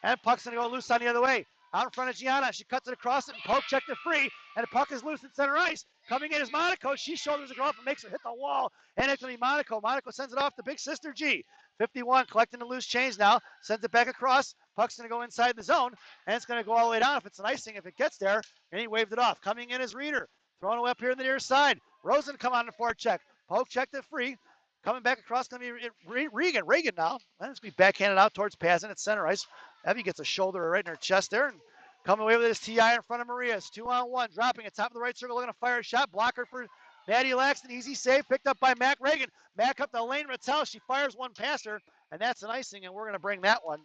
And puck's going to go loose on the other way. Out in front of Gianna. She cuts it across it and poke checked it free. And the puck is loose at center ice. Coming in is Monaco. She shoulders the girl up and makes her hit the wall. And it's going to be Monaco. Monaco sends it off to Big Sister G. 51 collecting the loose change now. Sends it back across. Puck's going to go inside the zone. And it's going to go all the way down if it's an icing. If it gets there. And he waved it off. Coming in is Reader. Throwing away up here on the near side. Rosen come on the forecheck. Poke checked it free. Coming back across, going to be Reagan now. And it's going to be backhanded out towards Pazin at center ice. Evie gets a shoulder right in her chest there. And coming away with this TI in front of Maria. It's 2-on-1. Dropping it top of the right circle. Looking to fire a shot. Blocker for Maddie Laxton. Easy save. Picked up by Mac Reagan. Mac up to Lane Rattel. She fires one past her. And that's an icing. And we're going to bring that one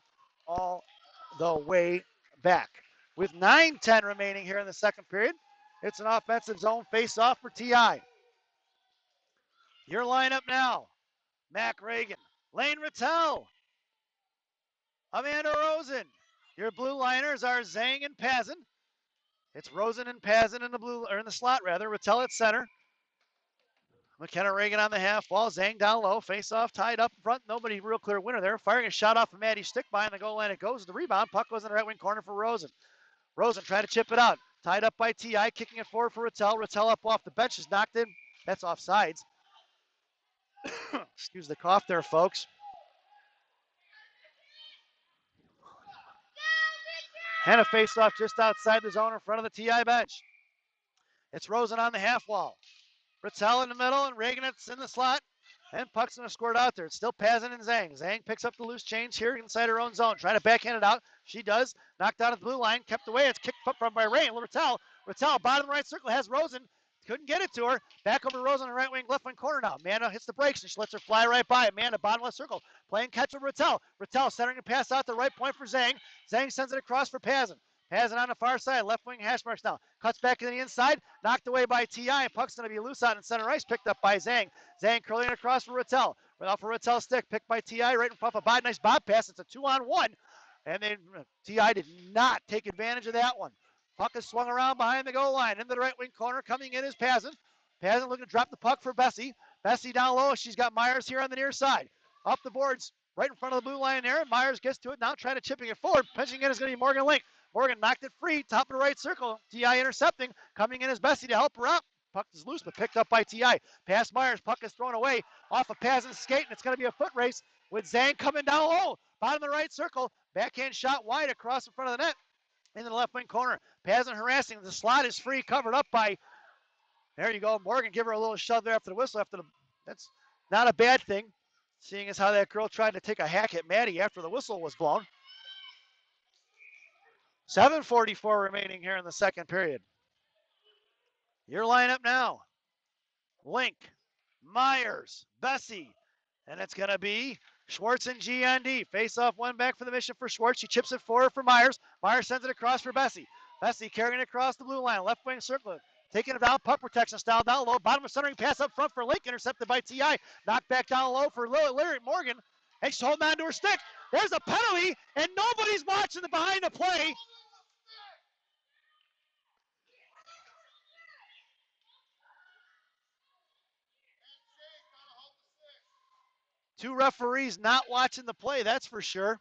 all the way back. With 9:10 remaining here in the second period. It's an offensive zone face-off for TI. Your lineup now. Mac Reagan. Lane Rattel. Amanda Rosen. Your blue liners are Zhang and Pazin. It's Rosen and Pazin in the blue, or in the slot rather. Rattel at center. McKenna Reagan on the half wall. Zhang down low. Face off, tied up in front. Nobody real clear winner there. Firing a shot off of Maddie's stick behind the goal line. It goes. The rebound. Puck goes in the right wing corner for Rosen. Rosen trying to chip it out. Tied up by TI. Kicking it forward for Rattel. Rattel up off the bench is knocked in. That's offsides. Excuse the cough there, folks. And a face-off just outside the zone in front of the TI bench. It's Rosen on the half wall. Rattel in the middle, and Reagan it's in the slot. And puck's going to squirt out there. It's still Pazin and Zhang. Zhang picks up the loose change here inside her own zone. Trying to backhand it out. She does. Knocked out at the blue line. Kept away. It's kicked up from by Rain. Rattel. Rattel, bottom right circle, has Rosen. Couldn't get it to her. Back over to Rosen on the right wing, left wing corner now. Amanda hits the brakes and she lets her fly right by. Amanda, bottom left circle. Playing catch with Rattel. Rattel centering a pass out the right point for Zhang. Zhang sends it across for Pazin. Pazin on the far side, left wing hash marks now. Cuts back to the inside, knocked away by T.I. Puck's going to be loose out in center ice, picked up by Zhang. Zhang curling it across for Rattel. Right off a Rattel stick, picked by T.I. right in front of a nice bob pass. It's a 2-on-1. And then T.I. did not take advantage of that one. Puck is swung around behind the goal line. Into the right wing corner, coming in is Pazin. Pazin looking to drop the puck for Bessie. Bessie down low. She's got Myers here on the near side. Up the boards, right in front of the blue line there. Myers gets to it now, trying to chipping it forward. Pinching in is going to be Morgan Link. Morgan knocked it free, top of the right circle. T.I. intercepting. Coming in is Bessie to help her out. Puck is loose, but picked up by T.I. Past Myers, puck is thrown away off of Pazin's skate, and it's going to be a foot race with Zhang coming down low. Bottom of the right circle. Backhand shot wide across in front of the net. Into the left wing corner. Pazin harassing. The slot is free, covered up by, there you go, Morgan. Give her a little shove there after the whistle. That's not a bad thing, seeing as how that girl tried to take a hack at Maddie after the whistle was blown. 7:44 remaining here in the second period. Your lineup now. Link, Myers, Bessie, and it's going to be Schwartz and G on D. Face off one back for the mission for Schwartz. She chips it forward for Myers. Myers sends it across for Bessie. Bessie carrying it across the blue line. Left wing circle. Taking it down. Puck protection style down low. Bottom of centering pass up front for Link. Intercepted by T.I. Knocked back down low for Lyric Morgan. And she's holding on to her stick. There's a penalty, and nobody's watching the behind the play. Two referees not watching the play, that's for sure.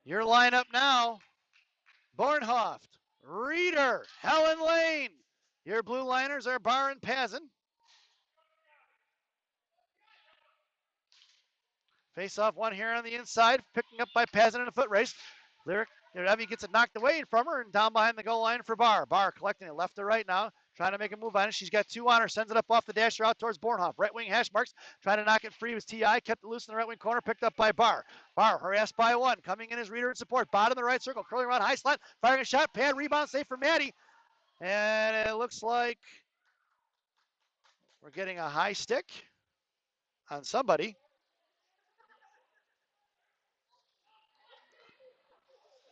Your lineup now, Bornhoft, Reeder, Helen Lane. Your blue liners are Barr and Pazin. Face off one here on the inside, picking up by Pazin in a foot race. Lyric, Evie gets it knocked away from her and down behind the goal line for Barr. Barr collecting it left to right now, trying to make a move on it. She's got two on her, sends it up off the dasher out towards Bornhoff. Right wing hash marks, trying to knock it free was T.I. Kept it loose in the right wing corner, picked up by Barr. Barr harassed by one, coming in as Reeder in support. Bottom of the right circle, curling around high slot, firing a shot, pad, rebound, safe for Maddie. And it looks like we're getting a high stick on somebody.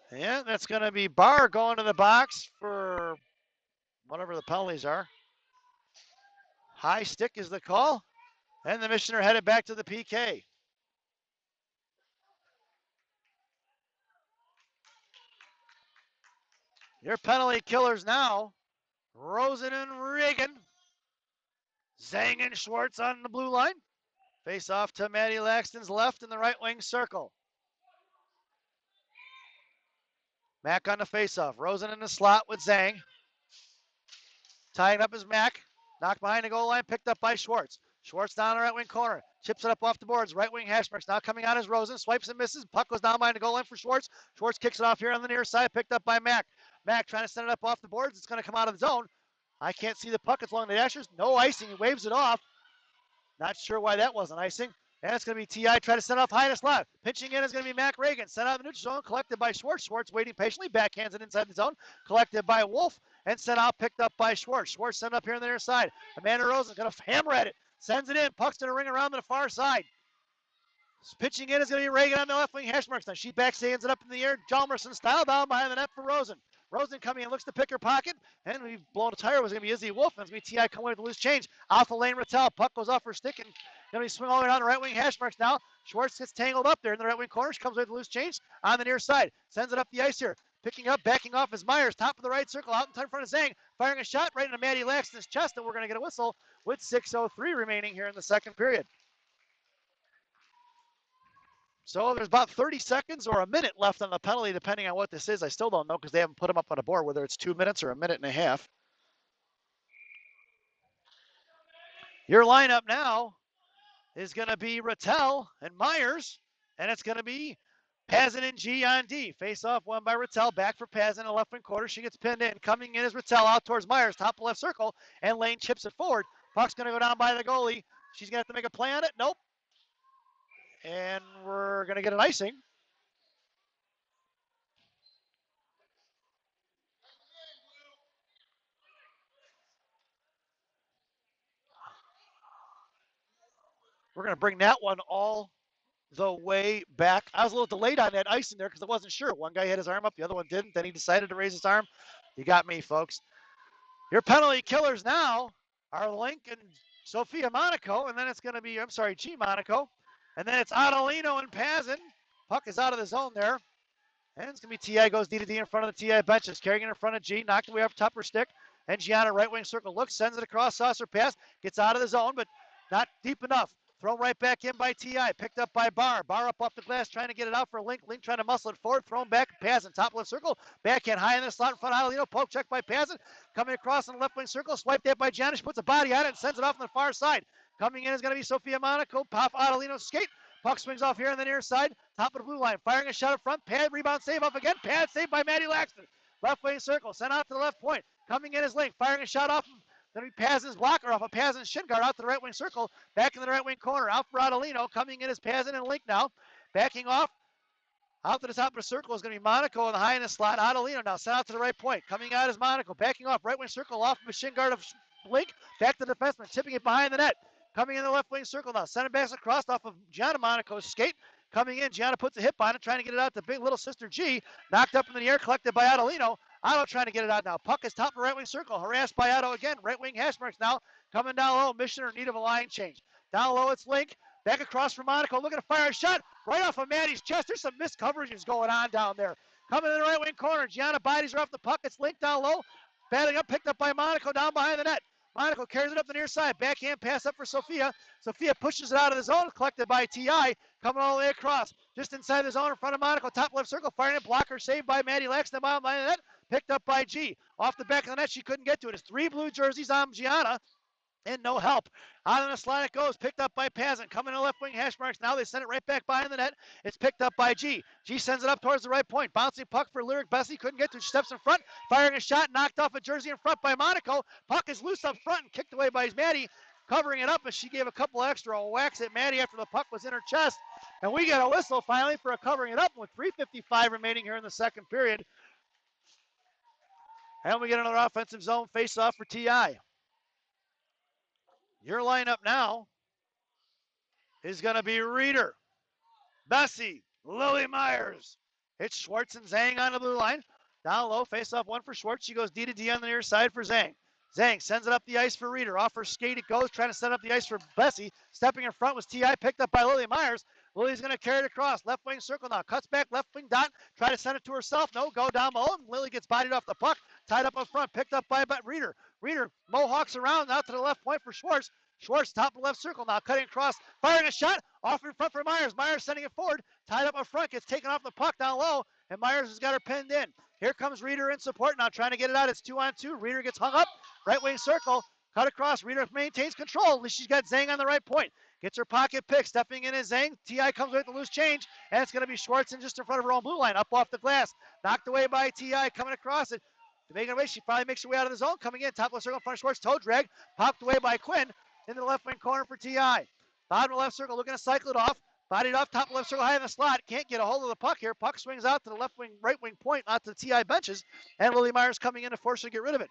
And that's going to be Barr going to the box for whatever the penalties are. High stick is the call. And the Missioner headed back to the PK. Your penalty killers now, Rosen and Reagan. Zhang and Schwartz on the blue line. Face off to Maddie Laxton's left in the right wing circle. Mack on the face-off. Rosen in the slot with Zhang. Tying up is Mack. Knocked behind the goal line, picked up by Schwartz. Schwartz down the right wing corner. Chips it up off the boards. Right wing hash marks. Now coming out is Rosen. Swipes and misses. Puck goes down behind the goal line for Schwartz. Schwartz kicks it off here on the near side. Picked up by Mack. Mack trying to send it up off the boards. It's going to come out of the zone. I can't see the puck. It's along the dashers. No icing. He waves it off. Not sure why that wasn't icing. And it's going to be T.I. try to send off high to slot. Pitching in is going to be Mac Reagan. Sent out of the neutral zone. Collected by Schwartz. Schwartz waiting patiently. Backhands it inside the zone. Collected by Wolf. And sent out, picked up by Schwartz. Schwartz sent up here on the near side. Amanda Rosen going to hammer at it. Sends it in. Puck's going to ring around to the far side. Pitching in is going to be Reagan on the left wing hash marks. Now she backstands it up in the air. Jalmerson style down behind the net for Rosen. Rosen coming in, looks to pick her pocket, and we've blown a tire. It was going to be Izzy Wolf, and it's going to be T.I. coming with a loose change. Off the lane, Rattel. Puck goes off her stick, and going to be swing all the way down the right wing hash marks now. Schwartz gets tangled up there in the right wing corner. She comes with a loose change on the near side. Sends it up the ice here. Picking up, backing off is Myers. Top of the right circle, out in front of Zhang. Firing a shot right into Maddie Laxton's chest, and we're going to get a whistle with 6:03 remaining here in the second period. So there's about 30 seconds or a minute left on the penalty, depending on what this is. I still don't know because they haven't put them up on a board, whether it's 2 minutes or a minute and a half. Your lineup now is going to be Rattel and Myers, and it's going to be Pazin and G on D. Face off won by Rattel, back for Pazin in the left wing quarter. She gets pinned in. Coming in is Rattel out towards Myers, top left circle, and Lane chips it forward. Puck's going to go down by the goalie. She's going to have to make a play on it. Nope. And we're going to get an icing. We're going to bring that one all the way back. I was a little delayed on that icing there because I wasn't sure. One guy had his arm up, the other one didn't. Then he decided to raise his arm. You got me, folks. Your penalty killers now are Link and Sophia Monaco, and then it's going to be, G Monaco. And then it's Adelino and Pazin. Puck is out of the zone there. And it's going to be T.I. goes D to D in front of the T.I. benches, carrying it in front of G, knocked away off top her stick. And Gianna, right wing circle, looks, sends it across, saucer pass, gets out of the zone, but not deep enough. Thrown right back in by T.I. Picked up by Barr. Barr up off the glass, trying to get it out for Link. Link trying to muscle it forward. Thrown back. Pazin, top left circle. Backhand high in the slot in front of Adelino. Poke check by Pazin. Coming across in the left wing circle. Swiped that by Gianna. She puts a body on it and sends it off on the far side. Coming in is going to be Sophia Monaco. Pop Adelino skate. Puck swings off here on the near side. Top of the blue line. Firing a shot up front. Pad rebound save off again. Pad saved by Maddie Laxton. Left wing circle. Sent out to the left point. Coming in is Link. Firing a shot off. Going to be Pazin's blocker off of Pazin's shin guard out to the right wing circle. Back in the right wing corner. Out for Adelino. Coming in is Pazin and Link now. Backing off. Out to the top of the circle is going to be Monaco in the high in the slot. Adelino now sent out to the right point. Coming out is Monaco. Backing off. Right wing circle off of the shin guard of Link. Back to the defenseman. Tipping it behind the net. Coming in the left wing circle now. Center backs across off of Gianna Monaco's skate. Coming in, Gianna puts a hip on it, trying to get it out to big little sister G. Knocked up in the air, collected by Adelino. Otto trying to get it out now. Puck is top of the right wing circle. Harassed by Otto again. Right wing hash marks now. Coming down low. Missioner in need of a line change. Down low, it's Link. Back across from Monaco. Looking to fire a shot right off of Maddie's chest. There's some missed coverages going on down there. Coming in the right wing corner. Gianna bodies her off the puck. It's Link down low. Battling up, picked up by Monaco down behind the net. Monaco carries it up the near side. Backhand pass up for Sophia. Sophia pushes it out of the zone, collected by T.I. Coming all the way across. Just inside the zone in front of Monaco. Top left circle, firing it. Blocker saved by Maddie Laxton behind the net. Picked up by G. Off the back of the net, she couldn't get to it. It's 3 blue jerseys on Gianna. And no help. Out on the slide it goes. Picked up by Pazin. Coming to left wing hash marks. Now they send it right back behind the net. It's picked up by G. G sends it up towards the right point. Bouncing puck for Lyric Bessie. Couldn't get to it. She steps in front. Firing a shot. Knocked off a jersey in front by Monaco. Puck is loose up front and kicked away by Maddie. Covering it up as she gave a couple extra whacks at Maddie after the puck was in her chest. And we got a whistle finally for a covering it up with 3:55 remaining here in the second period. And we get another offensive zone face-off for T.I. Your lineup now is going to be Reeder, Bessie, Lily Myers. It's Schwartz and Zhang on the blue line. Down low, face off one for Schwartz. She goes D to D on the near side for Zhang. Zhang sends it up the ice for Reeder. Off her skate it goes, trying to set up the ice for Bessie. Stepping in front was T.I. picked up by Lily Myers. Lily's going to carry it across. Left wing circle now. Cuts back, left wing dot. Try to send it to herself. No, go down below. Lily gets bodied off the puck. Tied up up front. Picked up by Reeder. Reeder mohawks around out to the left point for Schwartz. Schwartz, top of left circle now, cutting across, firing a shot, off in front for Myers. Myers sending it forward, tied up front, gets taken off the puck down low, and Myers has got her pinned in. Here comes Reeder in support now, trying to get it out. It's 2-on-2. Reeder gets hung up, right wing circle, cut across. Reeder maintains control. At least she's got Zhang on the right point. Gets her pocket pick, stepping in is Zhang. T.I. comes with the loose change, and it's going to be Schwartz in just in front of her own blue line, up off the glass. Knocked away by T.I. coming across it. Making her way, she finally makes her way out of the zone, coming in, top left circle in front of Schwartz, toe drag, popped away by Quinn. Into the left wing corner for T.I. Bottom left circle, looking to cycle it off. Bodied off, top left circle, high in the slot. Can't get a hold of the puck here. Puck swings out to the left wing, right wing point, out to the T.I. benches. And Lily Myers coming in to force her to get rid of it.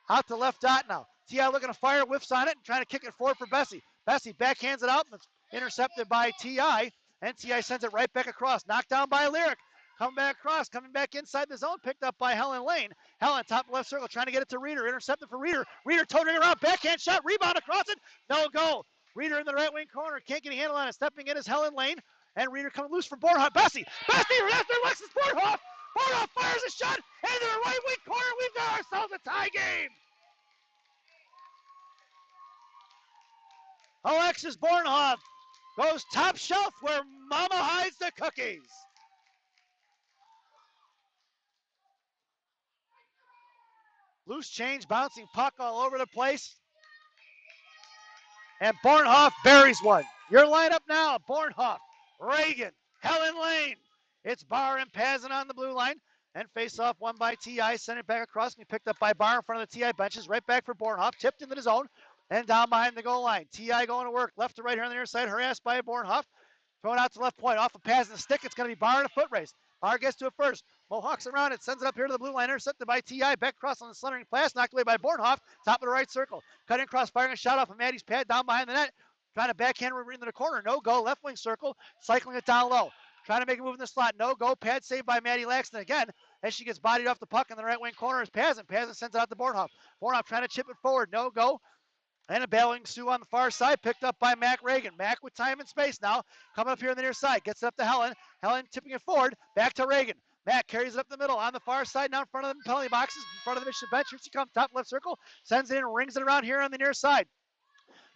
Out to left dot now. T.I. looking to fire, whiffs on it, and trying to kick it forward for Bessie. Bessie backhands it out, and it's intercepted by T.I. And T.I. sends it right back across. Knocked down by Lyric. Coming back across, coming back inside the zone, picked up by Helen Lane. Helen, top left circle, trying to get it to Reeder. Intercepted for Reeder. Reeder toting around, backhand shot, rebound across it. No goal. Reeder in the right wing corner, can't get a handle on it. Stepping in is Helen Lane. And Reeder coming loose for Bornhoff. Bessie, after Alexis Bornhoff. Bornhoff fires a shot into the right wing corner. We've got ourselves a tie game. Alexis Bornhoff goes top shelf where Mama hides the cookies. Loose change, bouncing puck all over the place. And Bornhoff buries one. Your lineup now, Bornhoff, Reagan, Helen Lane. It's Barr and Pazin on the blue line. And face off one by T.I. Sent it back across. Be picked up by Barr in front of the T.I. benches. Right back for Bornhoff. Tipped into the zone. And down behind the goal line. T.I. going to work. Left to right here on the near side. Harassed by Bornhoff. Thrown out to left point. Off a pass and the stick. It's going to be Barr in a foot race. Barr gets to it first. Mohawks around it. Sends it up here to the blue line. Intercepted by T.I. Back cross on the slithering pass. Knocked away by Bornhoff. Top of the right circle. Cutting across. Firing a shot off of Maddie's pad. Down behind the net. Trying to backhand into the corner. No go. Left wing circle. Cycling it down low. Trying to make a move in the slot. No go. Pad saved by Maddie Laxton again as she gets bodied off the puck in the right wing corner is Pazin. Pazin sends it out to Bornhoff. Bornhoff trying to chip it forward. No go. And a battling Sioux on the far side, picked up by Mac Reagan. Mac with time and space now, coming up here on the near side. Gets it up to Helen. Helen tipping it forward, back to Reagan. Mac carries it up the middle on the far side, now in front of the penalty boxes, in front of the Michigan bench. Here she comes, top left circle, sends it in, rings it around here on the near side.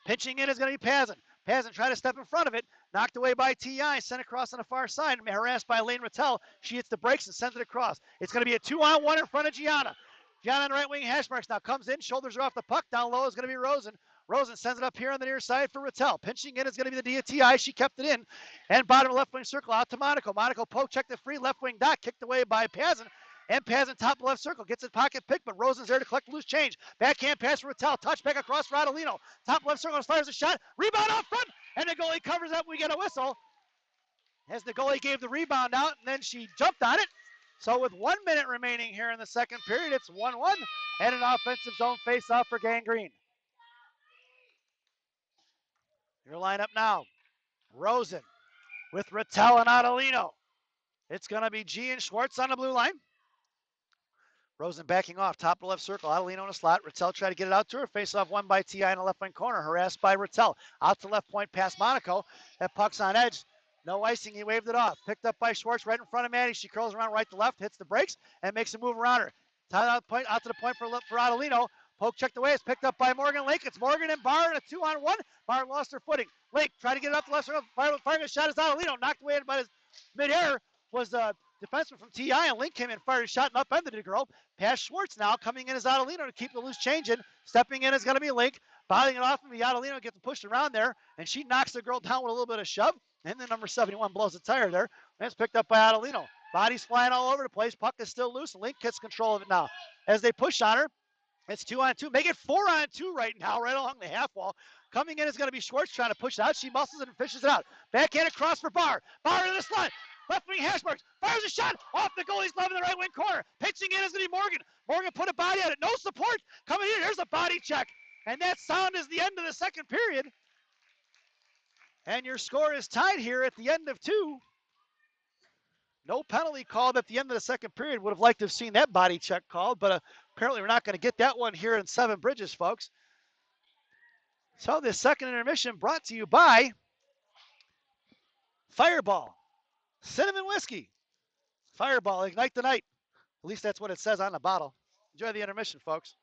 Pitching in is going to be Pazin. Pazin trying to step in front of it, knocked away by T.I., sent across on the far side, harassed by Lane Rattel. She hits the brakes and sends it across. It's going to be a 2-on-1 in front of Gianna. Gianna on the right wing hash marks now comes in, shoulders are off the puck, down low is going to be Rosen. Rosen sends it up here on the near side for Rattel. Pinching in is going to be the D of T.I. She kept it in. And bottom left wing circle out to Monaco. Monaco poke checked it free, left wing dot, kicked away by Pazin. And Pazin top left circle, gets his pocket pick, but Rosen's there to collect loose change. Backhand pass for Rattel, touch back across Rodolino. Top left circle, fires a shot, rebound out front, and the goalie covers up. We get a whistle as the goalie gave the rebound out, and then she jumped on it. So with 1 minute remaining here in the second period, it's 1-1, and an offensive zone face-off for Gang Green. Your lineup now, Rosen with Rattel and Adolino. It's going to be G and Schwartz on the blue line. Rosen backing off, top of the left circle. Adolino in a slot. Rattel try to get it out to her. Face off one by T.I. in the left wing corner. Harassed by Rattel. Out to left point past Monaco. That puck's on edge. No icing. He waved it off. Picked up by Schwartz right in front of Maddie. She curls around right to left, hits the brakes, and makes a move around her. Out to the point for Adolino. Poke checked away. It's picked up by Morgan Lake. It's Morgan and Barr in a 2-on-1. Barr lost her footing. Lake tried to get it up the left circle. Firing a shot is Adolino. Knocked away by his midair was defenseman from T.I. and Link came in, fired a shot and upended the girl. Past Schwartz now, coming in as Adolino to keep the loose change in. Stepping in is going to be Link. Bottling it off of the Adolino, gets pushed around there, and she knocks the girl down with a little bit of shove. And then number 71 blows the tire there. And it's picked up by Adolino. Bodies flying all over the place. Puck is still loose. Link gets control of it now. As they push on her, it's 2-on-2. Make it 4-on-2 right now, right along the half wall. Coming in is going to be Schwartz trying to push it out. She muscles it and fishes it out. Backhand across for Barr. Barr in the slot. Left wing hash marks. Fires a shot off the goalie's glove in the right wing corner. Pitching in is going to be Morgan. Morgan put a body on it. No support. Coming in. Here's a body check. And that sound is the end of the second period. And your score is tied here at the end of 2. No penalty called at the end of the second period. Would have liked to have seen that body check called, but apparently we're not going to get that one here in Seven Bridges, folks. So this second intermission brought to you by Fireball, Cinnamon Whiskey. Fireball, ignite the night. At least that's what it says on the bottle. Enjoy the intermission, folks.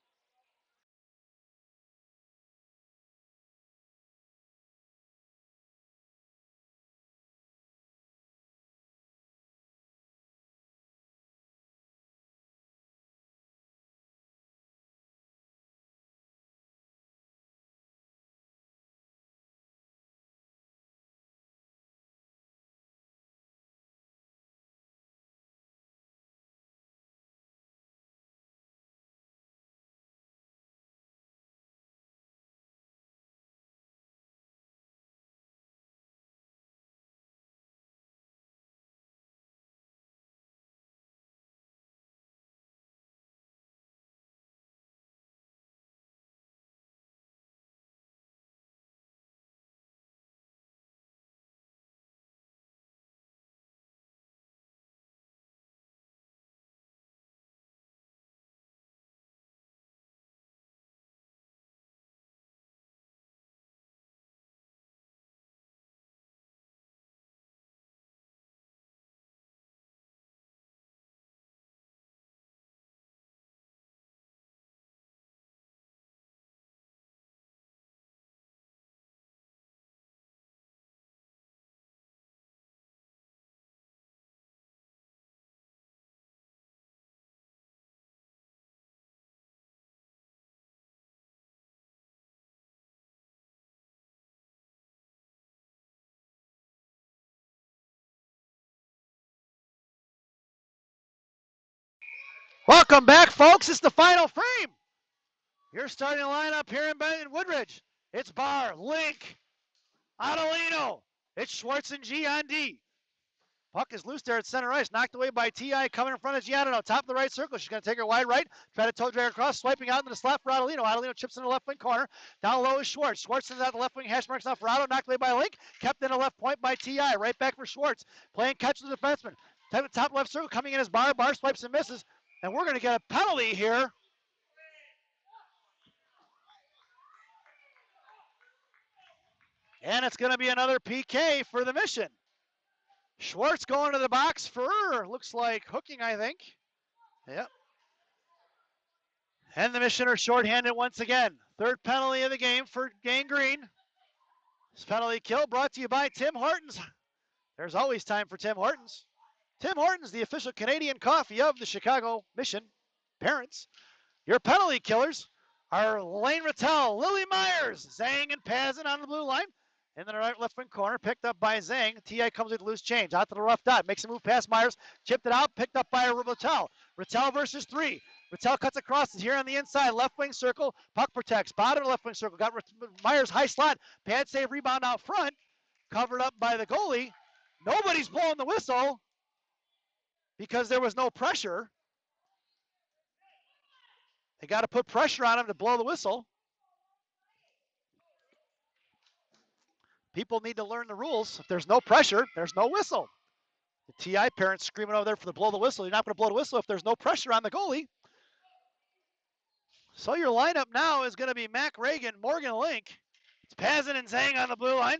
Welcome back, folks. It's the final frame. Your starting lineup here in Woodridge. It's Barr, Link, Adelino. It's Schwartz and G on D. Puck is loose there at center ice, knocked away by T.I. coming in front of Giannino. Top of the right circle. She's going to take her wide right, try to toe drag across, swiping out into the slot for Adelino. Adelino chips in the left wing corner. Down low is Schwartz. Schwartz sends out the left wing hash marks now for Otto, knocked away by Link. Kept in the left point by T.I. Right back for Schwartz. Playing catch to the defenseman. Top left circle coming in as Barr. Barr swipes and misses. And we're going to get a penalty here. And it's going to be another PK for the Mission. Schwartz going to the box for, looks like hooking, I think. Yep. And the Mission are shorthanded once again. Third penalty of the game for Gang Green. This penalty kill brought to you by Tim Hortons. There's always time for Tim Hortons. Tim Hortons, the official Canadian coffee of the Chicago Mission Parents. Your penalty killers are Lane Rattel, Lily Myers, Zhang, and Pazin on the blue line. In the right left wing corner, picked up by Zhang. T.I. comes with loose change. Out to the rough dot. Makes a move past Myers. Chipped it out. Picked up by Rattel. Rattel versus 3. Rattel cuts across. Is here on the inside. Left wing circle. Puck protects. Bottom left wing circle. Got Myers high slot. Pad save rebound out front. Covered up by the goalie. Nobody's blowing the whistle because there was no pressure. They got to put pressure on him to blow the whistle. People need to learn the rules. If there's no pressure, there's no whistle. The TI parents screaming over there for the blow the whistle. You're not going to blow the whistle if there's no pressure on the goalie. So your lineup now is going to be Mac Reagan, Morgan Link. It's Pazin and Zhang on the blue line.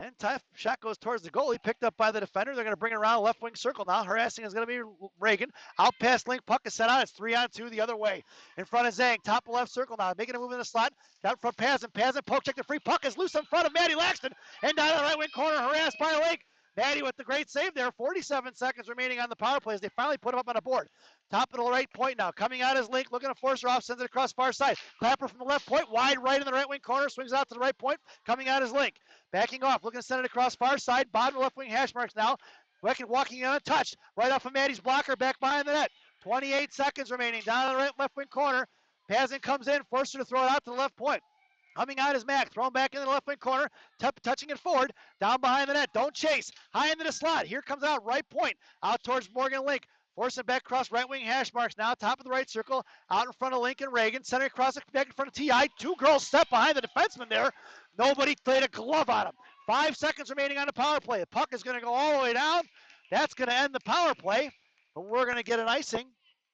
And shot goes towards the goalie, picked up by the defender. They're going to bring it around left wing circle now. Harassing is going to be Reagan. Out past Link, puck is sent out. It's 3-on-2 the other way. In front of Zhang, top left circle now. Making a move in the slot. Down front Pazin. Pazin poke check the free. Puck is loose in front of Maddie Laxton. And down the right wing corner, harassed by Link. Maddie with the great save there. 47 seconds remaining on the power plays. They finally put him up on the board. Top of the right point now. Coming out is Link, looking to force her off, sends it across far side. Clapper from the left point, wide right in the right wing corner, swings out to the right point. Coming out is Link. Backing off, looking to send it across far side. Bottom left wing hash marks now. Wecken walking untouched. Right off of Maddie's blocker, back behind the net. 28 seconds remaining. Down in the right left wing corner. Pazin comes in, forced her to throw it out to the left point. Coming out is Mac, thrown back in the left wing corner, touching it forward, down behind the net, don't chase, high into the slot, here comes out right point, out towards Morgan Link, forcing back across right wing hash marks, now top of the right circle, out in front of Lincoln Reagan, center across back in front of T.I., 2 girls step behind the defenseman there, nobody laid a glove on him. 5 seconds remaining on the power play, the puck is going to go all the way down, that's going to end the power play, but we're going to get an icing,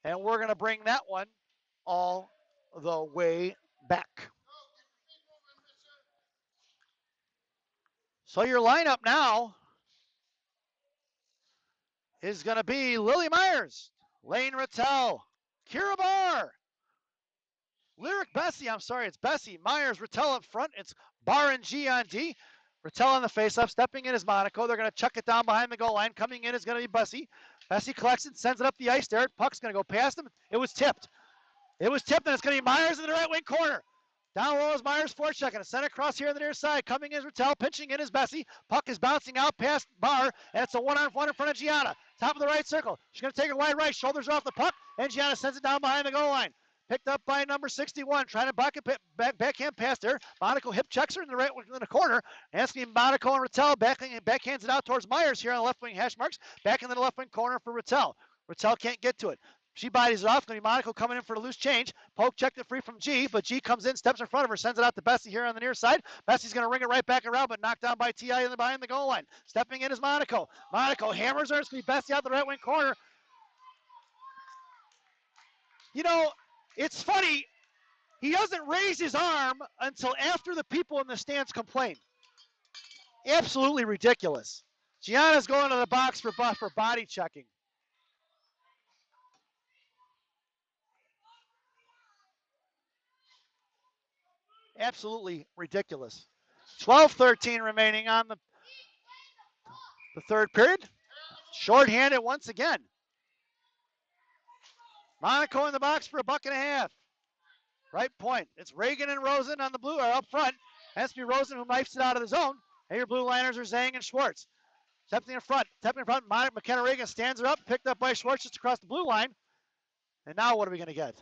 and we're going to bring that one all the way back. So your lineup now is going to be Lily Myers, Lane Rattel, Kira Barr, Lyric Bessie, it's Bessie, Myers, Rattel up front. It's Barr and G on D. Rattel on the faceoff, stepping in is Monaco. They're going to chuck it down behind the goal line. Coming in is going to be Bessie. Bessie collects it, sends it up the ice there. Puck's going to go past him. It was tipped. And it's going to be Myers in the right wing corner. Down low is Myers forechecking. A center cross here on the near side. Coming in is Rattel. Pinching in is Bessie. Puck is bouncing out past Barr. And it's a one-on-one in front of Gianna. Top of the right circle. She's going to take it wide right. Shoulders off the puck. And Gianna sends it down behind the goal line. Picked up by number 61. Trying to backhand pass there. Monaco hip checks her in the corner. Asking Monaco and Rattel. Backhands it out towards Myers here on the left wing hash marks. Back into the left wing corner for Rattel. Rattel can't get to it. She bodies it off. Going to be Monaco coming in for a loose change. Poke checked it free from G, but G comes in, steps in front of her, sends it out to Bessie here on the near side. Bessie's going to ring it right back around, but knocked down by T.I. behind the goal line. Stepping in is Monaco. Monaco hammers her. It's going to be Bessie out the right wing corner. You know, it's funny. He doesn't raise his arm until after the people in the stands complain. Absolutely ridiculous. Gianna's going to the box for body checking. Absolutely ridiculous. 12-13 remaining on the third period. Short-handed once again. Monaco in the box for $1.50. Right point. It's Reagan and Rosen on the blue, or up front. Has to be Rosen who knifes it out of the zone. And your blue liners are Zhang and Schwartz. Stepping in front. McKenna Reagan stands her up, picked up by Schwartz just across the blue line. And now what are we going to get?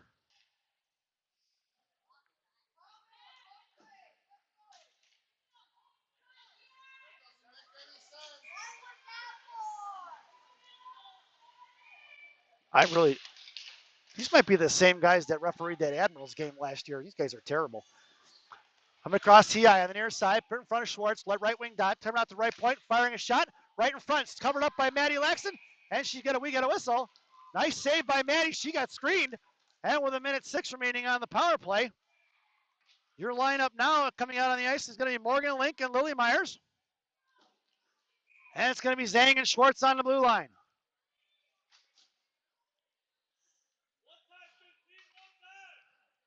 These might be the same guys that refereed that Admirals game last year. These guys are terrible. I'm going to cross T.I. on the near side, put in front of Schwartz, let right wing dot, turn out the right point, firing a shot, right in front. It's covered up by Maddie Laxton, and we got a whistle. Nice save by Maddie. She got screened. And with 1:06 remaining on the power play, your lineup now coming out on the ice is going to be Morgan Link and Lily Myers. And it's going to be Zhang and Schwartz on the blue line.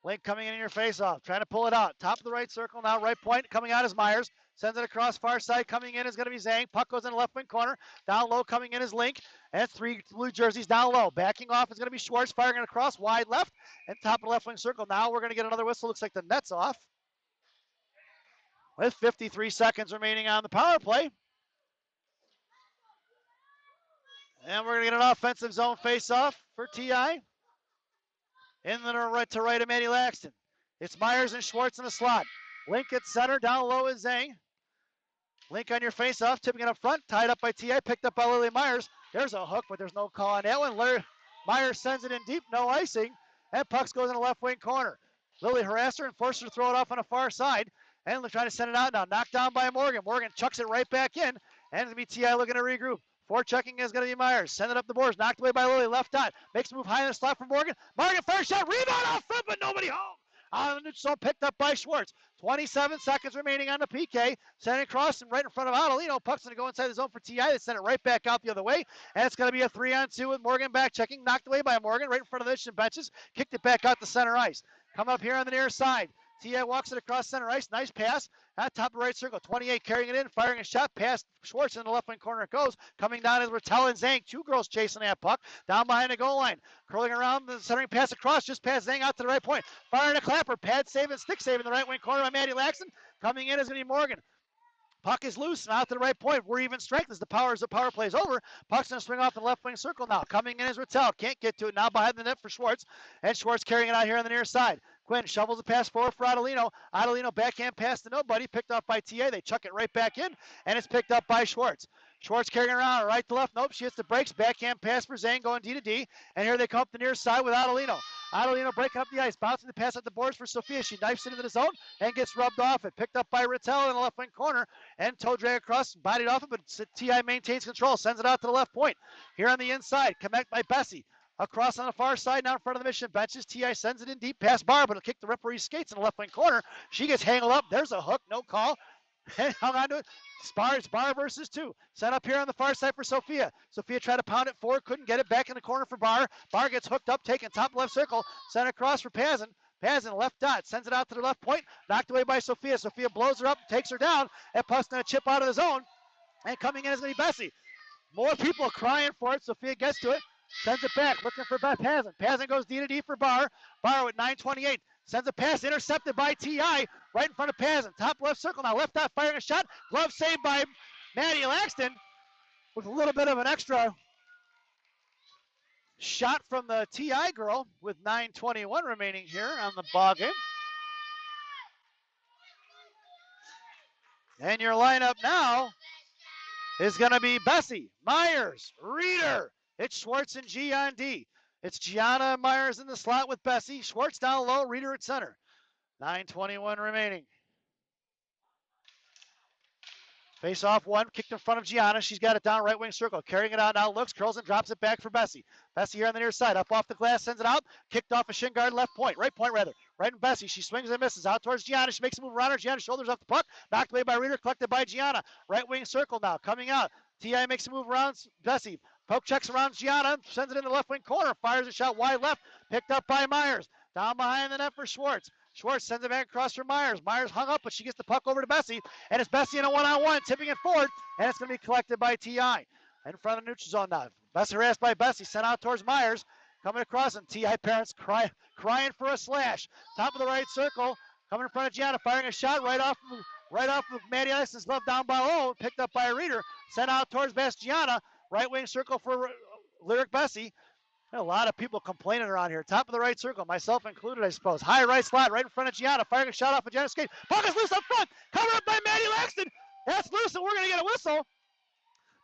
Link coming in your face-off, trying to pull it out. Top of the right circle now, right point, coming out is Myers. Sends it across far side, coming in is going to be Zhang. Puck goes in the left wing corner. Down low, coming in is Link. And 3 blue jerseys down low. Backing off is going to be Schwartz, firing it across, wide left, and top of the left wing circle. Now we're going to get another whistle. Looks like the net's off. With 53 seconds remaining on the power play. And we're going to get an offensive zone face-off for T.I. In the right of Maddie Laxton. It's Myers and Schwartz in the slot. Link at center, down low is Zhang. Link on your face-off, tipping it up front, tied up by T.I., picked up by Lily Myers. There's a hook, but there's no call on that one. Myers sends it in deep, no icing, and pucks goes in the left wing corner. Lily harassed her and forced her to throw it off on the far side, and they're trying to send it out now. Knocked down by Morgan. Morgan chucks it right back in, and it's going to be T.I. looking to regroup. Forechecking is going to be Myers. Send it up the boards. Knocked away by Lily. Left dot. Makes a move high in the slot for Morgan. Morgan first shot. Rebound off front, but nobody home. On the neutral zone, picked up by Schwartz. 27 seconds remaining on the PK. Sending across and right in front of Adelino. Puck's going to go inside the zone for T.I. They send it right back out the other way. And it's going to be a 3-on-2 with Morgan back checking. Knocked away by Morgan right in front of the Mission benches. Kicked it back out to center ice. Coming up here on the near side. T.I. walks it across center ice. Nice pass. At top of the right circle. 28 carrying it in. Firing a shot past Schwartz in the left wing corner it goes. Coming down is Rattel and Zhang. 2 girls chasing that puck. Down behind the goal line. Curling around the centering pass across. Just past Zhang out to the right point. Firing a clapper. Pad save and stick save in the right wing corner by Maddie Laxton. Coming in is going to be Morgan. Puck is loose and out to the right point. We're even strength as the power play is over. Puck's going to swing off the left wing circle now. Coming in is Rattel. Can't get to it now behind the net for Schwartz. And Schwartz carrying it out here on the near side. Quinn shovels a pass forward for Adelino. Adelino backhand pass to nobody. Picked off by T.A. They chuck it right back in. And it's picked up by Schwartz. Schwartz carrying around right to left. Nope, she hits the brakes. Backhand pass for Zhang going D to D. And here they come up the near side with Adelino. Adelino breaking up the ice. Bouncing the pass at the boards for Sophia. She knifes it into the zone and gets rubbed off it. Picked up by Rattel in the left wing corner. And toe drag across, bodied off it, but T.I. maintains control. Sends it out to the left point. Here on the inside, connect by Bessie. Across on the far side, now in front of the Mission benches. T.I. sends it in deep past Barr, but it'll kick the referee's skates in the left wing corner. She gets hangled up. There's a hook, no call. And hung on to it. It's Barr versus 2. Set up here on the far side for Sophia. Sophia tried to pound it forward, couldn't get it. Back in the corner for Barr. Barr gets hooked up, taken top left circle. Sent across for Pazin. Pazin left dot, sends it out to the left point. Knocked away by Sophia. Sophia blows her up, takes her down. And puck's going to chip out of the zone. And coming in is going to be Bessie. More people crying for it. Sophia gets to it. Sends it back, looking for Pazin. Pazin goes D to D for Barr. Barr with 9:28. Sends a pass, intercepted by T.I. right in front of Pazin. Top left circle now, left out, firing a shot. Glove saved by Maddie Laxton with a little bit of an extra shot from the T.I. girl with 9:21 remaining here on the ball game. And your lineup now is going to be Bessie, Myers, Reeder. It's Schwartz and G on D. It's Gianna and Myers in the slot with Bessie. Schwartz down low, Reeder at center. 9:21 remaining. Face off one, kicked in front of Gianna. She's got it down right wing circle. Carrying it out now, looks, curls and drops it back for Bessie. Bessie here on the near side, up off the glass, sends it out. Kicked off a shin guard left point, right point rather. Right in Bessie, she swings and misses out towards Gianna. She makes a move around her. Gianna shoulders off the puck. Knocked away by Reeder, collected by Gianna. Right wing circle now, coming out. T.I. makes a move around Bessie. Poke checks around Gianna, sends it in the left wing corner, fires a shot wide left, picked up by Myers. Down behind the net for Schwartz. Schwartz sends it back across for Myers. Myers hung up, but she gets the puck over to Bessie, and it's Bessie in a one-on-one, tipping it forward, and it's going to be collected by T.I. In front of the neutral zone now. Bessie harassed by Bessie, sent out towards Myers, coming across, and T.I. parents crying for a slash. Top of the right circle, coming in front of Gianna, firing a shot right off of Maddie Laxton's glove down below, picked up by a Reeder, sent out towards Gianna. Right wing circle for Lyric Bessie. A lot of people complaining around here. Top of the right circle, myself included, I suppose. High right slot, right in front of Gianna. Firing a shot off of Gianna's skate. Puck is loose up front. Covered up by Maddie Laxton. That's loose, and we're going to get a whistle.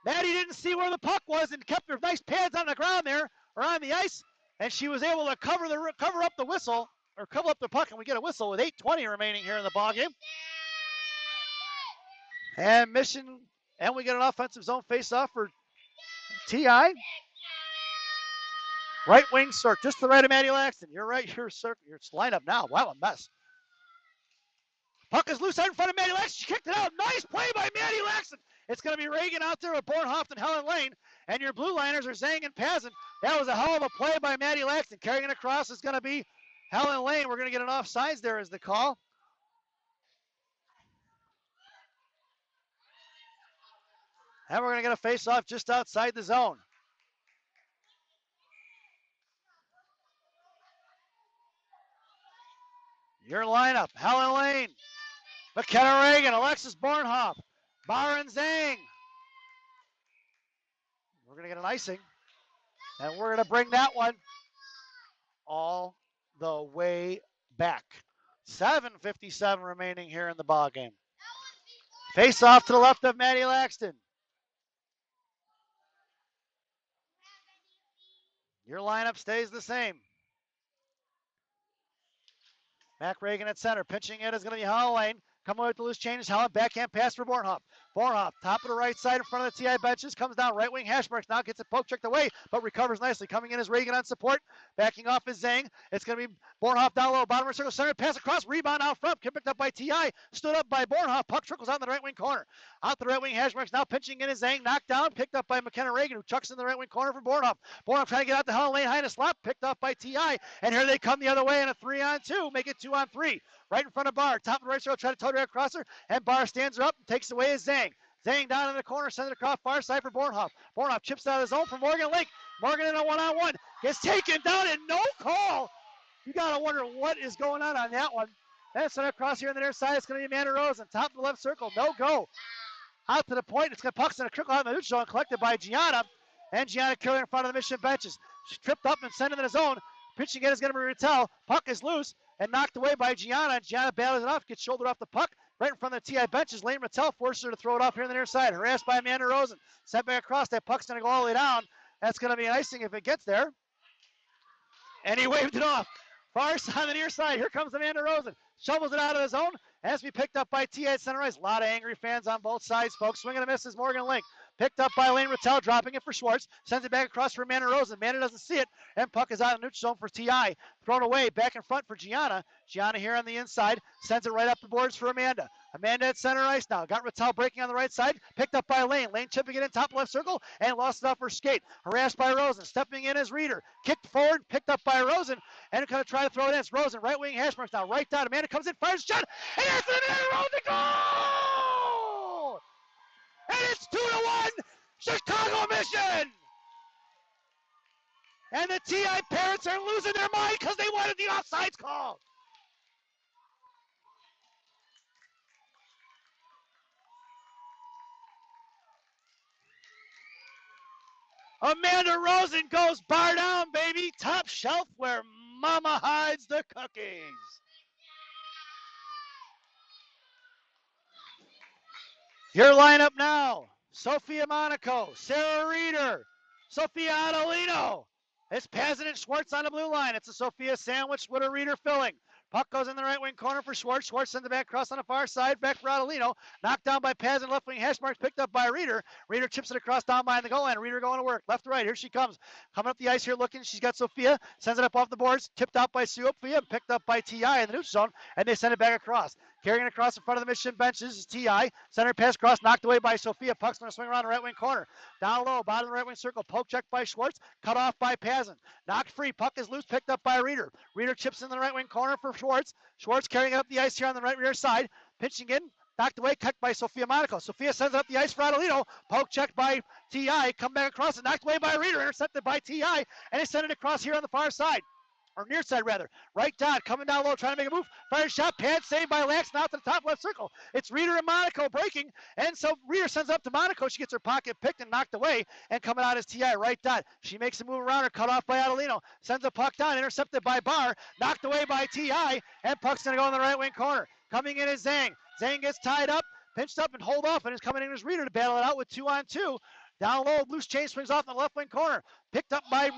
Maddie didn't see where the puck was and kept her nice pads on the ground there, or on the ice, and she was able to cover up the whistle, or cover up the puck, and we get a whistle with 8:20 remaining here in the ballgame. And we get an offensive zone face-off for TI. Right wing circle, just to the right of Maddie Laxton. You're right, your lineup now. Wow, a mess. Puck is loose out in front of Maddie Laxton. She kicked it out. Nice play by Maddie Laxton. It's going to be Reagan out there with Bornhoft and Helen Lane. And your blue liners are Zhang and Pazin. That was a hell of a play by Maddie Laxton. Carrying it across is going to be Helen Lane. We're going to get an offsides there as the call. And we're going to get a face-off just outside the zone. Your lineup, Helen Lane, McKenna Reagan, Alexis Bornhoff, Byron Zhang. We're going to get an icing, and we're going to bring that one all the way back. 7:57 remaining here in the ball game. Face off to the left of Maddie Laxton. Your lineup stays the same. Mac Reagan at center. Pitching it is going to be Helen Lane. Coming with the loose change. Helen backhand pass for Bornhoff. Bornhoff, top of the right side in front of the TI benches. Comes down right wing hash marks. Now gets it poke checked away, but recovers nicely. Coming in is Reagan on support. Backing off is Zhang. It's going to be Bornhoff down low. Bottom of the circle. Center pass across. Rebound out front. Picked up by TI. Stood up by Bornhoff. Puck trickles out in the right wing corner. Out the right wing hash marks. Now pinching in is Zhang. Knocked down. Picked up by McKenna Reagan, who chucks in the right wing corner for Bornhoff. Bornhoff trying to get out to Helen Lane. High in a slot. Picked off by TI. And here they come the other way in a 3-on-2. Make it 2-on-3. Right in front of Barr. Top of the right circle. Try to toe her across her. And Barr stands her up and takes away his Zhang. Zhang down in the corner, sends it across far side for Bornhoff. Bornhoff chips out of the zone for Morgan Lake. Morgan in a one-on-one. Gets taken down and no call. You got to wonder what is going on that one. Then sent across here on the near side. It's going to be Amanda Rosen. Top of the left circle. No go. Out to the point. It's going to puck's going to trickle out in the neutral zone. Collected by Gianna. And Gianna Curry in front of the Mission benches. She's tripped up and sent into the zone. Pitching it is going to be Rattel. Puck is loose and knocked away by Gianna. Gianna battles it off. Gets shouldered off the puck. Right in front of the TI benches, Lane Rattel forces her to throw it off here on the near side. Harassed by Amanda Rosen. Sent back across. That puck's going to go all the way down. That's going to be an icing if it gets there. And he waved it off. Far side on the near side. Here comes Amanda Rosen. Shovels it out of the zone. Has to be picked up by TI at center ice. A lot of angry fans on both sides, folks. Swinging and misses Morgan Link. Picked up by Lane Rattel, dropping it for Schwartz. Sends it back across for Amanda Rosen. Amanda doesn't see it. And puck is out of the neutral zone for TI. Thrown away, back in front for Gianna. Gianna here on the inside. Sends it right up the boards for Amanda. Amanda at center ice now. Got Rattel breaking on the right side. Picked up by Lane. Lane chipping it in top left circle and lost it off her skate. Harassed by Rosen. Stepping in as Reeder. Kicked forward, picked up by Rosen. And going to try to throw it in. It's Rosen. Right wing hash marks now. Right down. Amanda comes in, fires a shot. And it's an Amanda Rosen goal! And it's 2-1. Chicago Mission! And the TI parents are losing their mind because they wanted the offsides call. Amanda Rosen goes bar down, baby. Top shelf where mama hides the cookies. Your lineup now. Sophia Monaco, Sarah Reeder, Sophia Adelino. It's Pazin and Schwartz on the blue line. It's a Sophia sandwich with a Reeder filling. Puck goes in the right wing corner for Schwartz. Schwartz sends it back across on the far side. Back for Adelino. Knocked down by Pazin. Left wing hash marks picked up by Reeder. Reeder chips it across down behind the goal line. Reeder going to work. Left to right. Here she comes. Coming up the ice here looking. She's got Sophia. Sends it up off the boards. Tipped out by Sophia. Picked up by TI in the neutral zone. And they send it back across. Carrying it across in front of the Mission benches is TI. Center pass cross knocked away by Sophia. Puck's going to swing around the right wing corner. Down low, bottom of the right wing circle. Poke checked by Schwartz. Cut off by Pazin. Knocked free. Puck is loose. Picked up by Reeder. Reeder chips in the right wing corner for Schwartz. Schwartz carrying it up the ice here on the right rear side. Pitching in. Knocked away. Cut by Sophia Monaco. Sophia sends it up the ice for Adelino. Poke checked by TI. Come back across and knocked away by Reeder. Intercepted by TI. And they send it across here on the far side. or near side rather. Right dot, coming down low, trying to make a move. Fire shot, pad saved by Lax, now to the top left circle. It's Reeder and Monaco breaking, and so Reeder sends it up to Monaco. She gets her pocket picked and knocked away, and coming out is T.I. Right dot. She makes a move around her, cut off by Adelino. Sends a puck down, intercepted by Barr, knocked away by T.I., and puck's going to go in the right wing corner. Coming in is Zhang. Zhang gets tied up, pinched up and hold off, and is coming in as Reeder to battle it out with 2-on-2. Down low, loose chain swings off in the left wing corner. Picked up by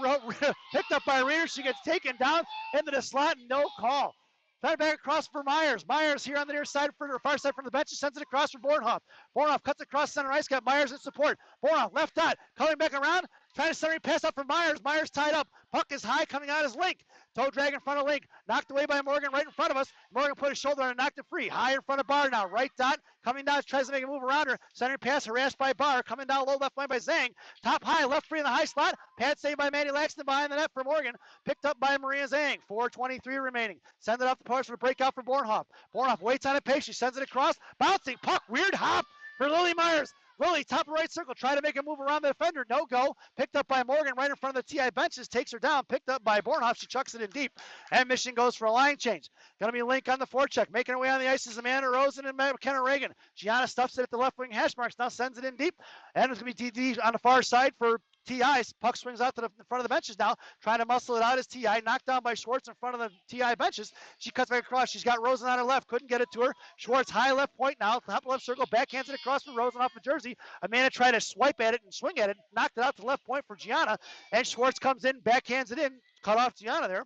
Reeder. She gets taken down into the slot, and no call. Trying back across for Myers. Myers here on the near side, for the far side from the bench, sends it across for Bornhoff. Bornhoff cuts across center ice, got Myers in support. Bornhoff left dot, coming back around, trying to centering pass up for Myers. Myers tied up. Puck is high, coming out as Link. Toe drag in front of Link. Knocked away by Morgan right in front of us. Morgan put his shoulder on and knocked it free. High in front of Barr now. Right dot. Coming down. Tries to make a move around her. Centering pass harassed by Barr. Coming down low left lane by Zhang. Top high. Left free in the high slot. Pad saved by Mandy Laxton behind the net for Morgan. Picked up by Maria Zhang. 4:23 remaining. Send it off the post for the breakout for Bornhoff. Bornhoff waits on it pace. She sends it across. Bouncing puck. Weird hop for Lily Myers. Lily, top of right circle, try to make a move around the defender. No go. Picked up by Morgan right in front of the TI benches. Takes her down. Picked up by Bornhoff. She chucks it in deep. And Michigan goes for a line change. Going to be Link on the forecheck. Making her way on the ice is Amanda Rosen and McKenna Reagan. Gianna stuffs it at the left wing hash marks. Now sends it in deep. And it's going to be DD on the far side for TI's. Puck swings out to the front of the benches now. Trying to muscle it out as TI. Knocked down by Schwartz in front of the TI benches. She cuts back across. She's got Rosen on her left. Couldn't get it to her. Schwartz high left point now. Top left circle. Backhands it across for Rosen off the jersey. Amanda tried to swipe at it and swing at it. Knocked it out to left point for Gianna. And Schwartz comes in. Backhands it in. Cut off Gianna there.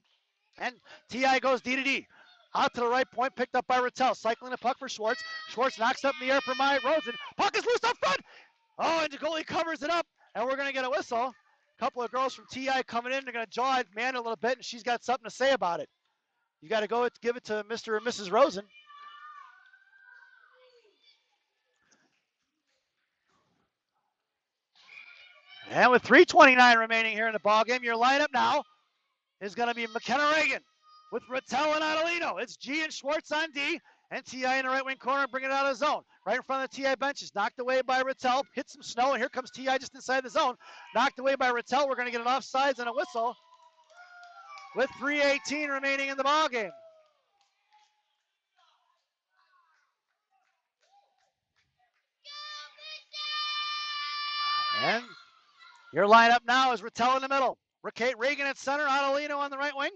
And TI goes D to D. Out to the right point. Picked up by Rattel. Cycling the puck for Schwartz. Schwartz knocks up in the air for Rosen. Puck is loose up front. Oh, and the goalie covers it up. And we're going to get a whistle. A couple of girls from TI coming in. They're going to jaw at Amanda a little bit, and she's got something to say about it. You got to go give it to Mr. and Mrs. Rosen. And with 3:29 remaining here in the ballgame, your lineup now is going to be McKenna Reagan with Rattel and Adelino. It's G and Schwartz on D. And TI in the right wing corner, bring it out of the zone. Right in front of the TI benches. Knocked away by Rattel. Hit some snow, and here comes TI just inside the zone. Knocked away by Rattel. We're going to get an offsides and a whistle with 3:18 remaining in the ballgame. And your lineup now is Rattel in the middle. Reagan at center, Adelino on the right wing.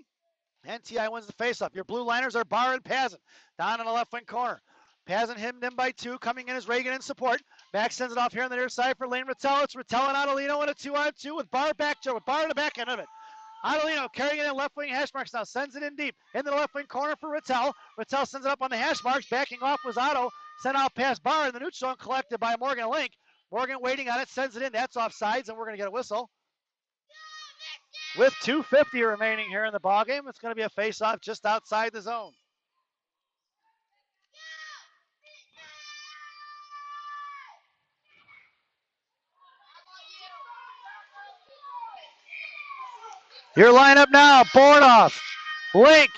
And TI wins the faceoff. Your blue liners are Barr and Pazin down in the left wing corner. Pazin hemmed in by two. Coming in is Reagan in support. Max sends it off here on the near side for Lane Rattel. It's Rattel and Adelino in a 2-on-2 with Barr back to with Barr in the back end of it. Adelino carrying it in left wing hash marks now. Sends it in deep. Into the left wing corner for Rattel. Rattel sends it up on the hash marks. Backing off was Otto. Sent out past Barr in the neutral zone. Collected by Morgan Link. Morgan waiting on it. Sends it in. That's offsides, and we're going to get a whistle. With 2:50 remaining here in the ballgame, it's going to be a face-off just outside the zone. Your lineup now, Bornhoff, Link,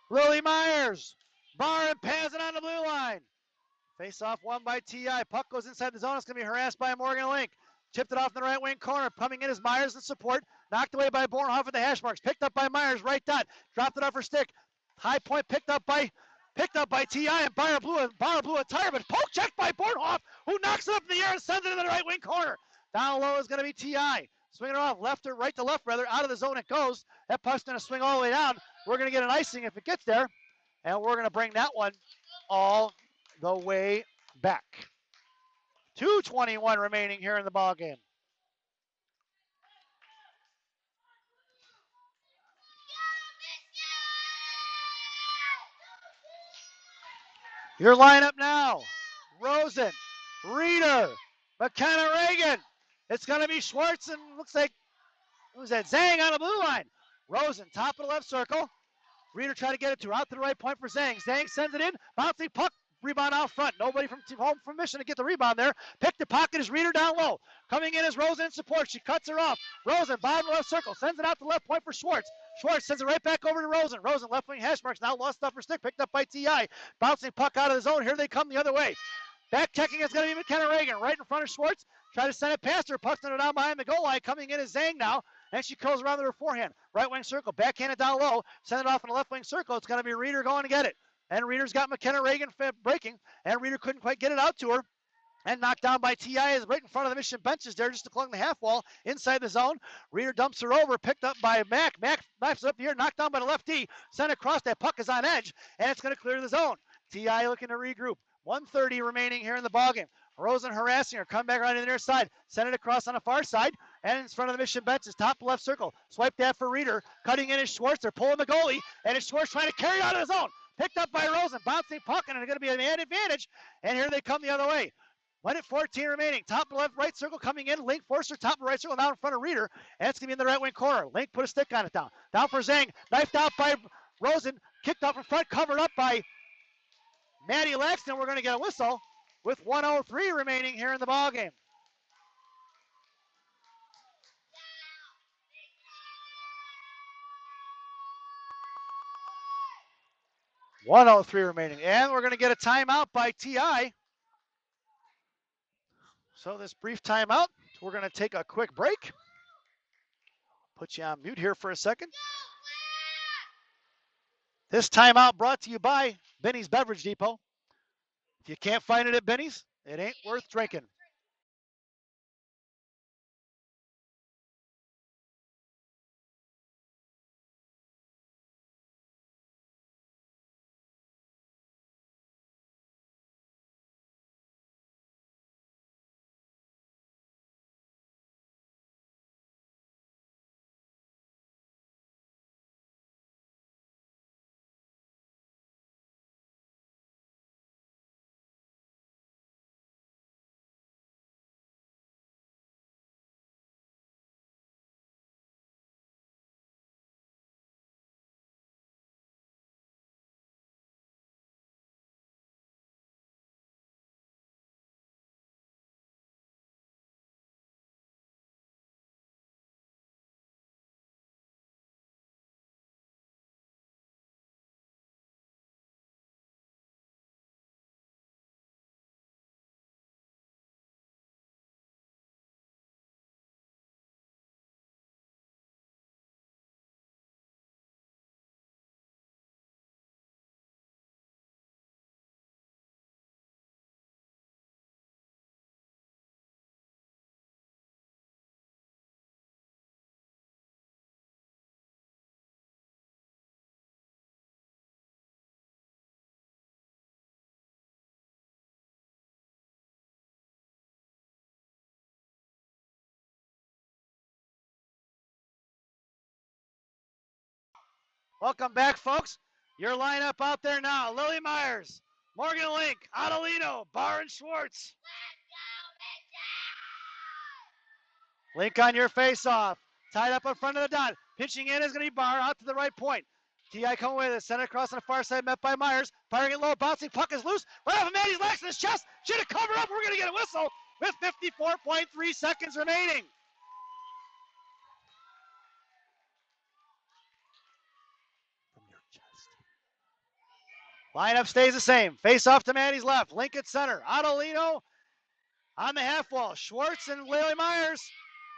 Lily Myers, Barr and Pazin on the blue line. Face-off won by TI. Puck goes inside the zone. It's going to be harassed by Morgan Link. Tipped it off in the right wing corner. Coming in is Myers in support. Knocked away by Bornhoff at the hash marks. Picked up by Myers, right dot. Dropped it off her stick. High point picked up by TI, and Barr blew a tire, but poke checked by Bornhoff, who knocks it up in the air and sends it in the right wing corner. Down low is going to be TI. Swinging it off left or right to left, rather. Out of the zone it goes. That puck's going to swing all the way down. We're going to get an icing if it gets there, and we're going to bring that one all the way back. 2:21 remaining here in the ballgame. Your lineup now, Rosen, Reeder, McKenna Reagan. It's going to be Schwartz and looks like, who's that? Zhang on the blue line. Rosen, top of the left circle. Reeder trying to get it to her, out to the right point for Zhang. Zhang sends it in, bouncing puck, rebound out front. Nobody from home from Michigan to get the rebound there. Pick the pocket is Reeder down low. Coming in is Rosen in support. She cuts her off. Rosen, bottom left circle, sends it out to left point for Schwartz. Schwartz sends it right back over to Rosen. Rosen, left wing hash marks, now lost off her stick, picked up by TI. Bouncing puck out of the zone. Here they come the other way. Back checking is going to be McKenna Reagan, right in front of Schwartz. Try to send it past her. Puck's down behind the goal line. Coming in is Zhang now. and she curls around to her forehand. Right wing circle, backhanded down low, send it off in the left wing circle. It's going to be Reeder going to get it. And Reeder's got McKenna Reagan breaking, and Reeder couldn't quite get it out to her. And knocked down by T.I. is right in front of the Mission benches there, just along the half wall, inside the zone. Reeder dumps her over, picked up by Mack. Mack knifes it up here, knocked down by the lefty. Sent across, that puck is on edge, and it's going to clear the zone. T.I. looking to regroup. 1:30 remaining here in the ballgame. Rosen harassing her, come back right in the near side. Send it across on the far side, and in front of the Mission benches, top left circle. Swipe that for Reeder. Cutting in is Schwartz. They're pulling the goalie, and it's Schwartz trying to carry it out of the zone. Picked up by Rosen, bouncing puck, and it's going to be a man advantage. And here they come the other way. 1:14 remaining. Top left, right circle coming in. Link Forster, top right circle now in front of Reeder. And it's going to be in the right wing corner. Link put a stick on it down. Down for Zhang. Knifed out by Rosen. Kicked off in front, covered up by Maddie Laxton. We're going to get a whistle with 1:03 remaining here in the ballgame. $1:03 remaining. And we're going to get a timeout by T.I. So this brief timeout, we're going to take a quick break. Put you on mute here for a second. This timeout brought to you by Benny's Beverage Depot. If you can't find it at Benny's, it ain't worth drinking. Welcome back, folks. Your lineup out there now. Lily Myers, Morgan Link, Adelino, Barr and Schwartz. Link on your face-off. Tied up in front of the dot. Pitching in is going to be Barr out to the right point. T.I. coming with it. Sent it across on the far side, met by Myers. Firing it low, bouncing. Puck is loose. Right off of Maddie's legs in his chest. Should have covered up. We're going to get a whistle with 54.3 seconds remaining. Lineup stays the same. Face off to Maddie's left. Link at center. Adelino on the half wall. Schwartz and Lily Myers.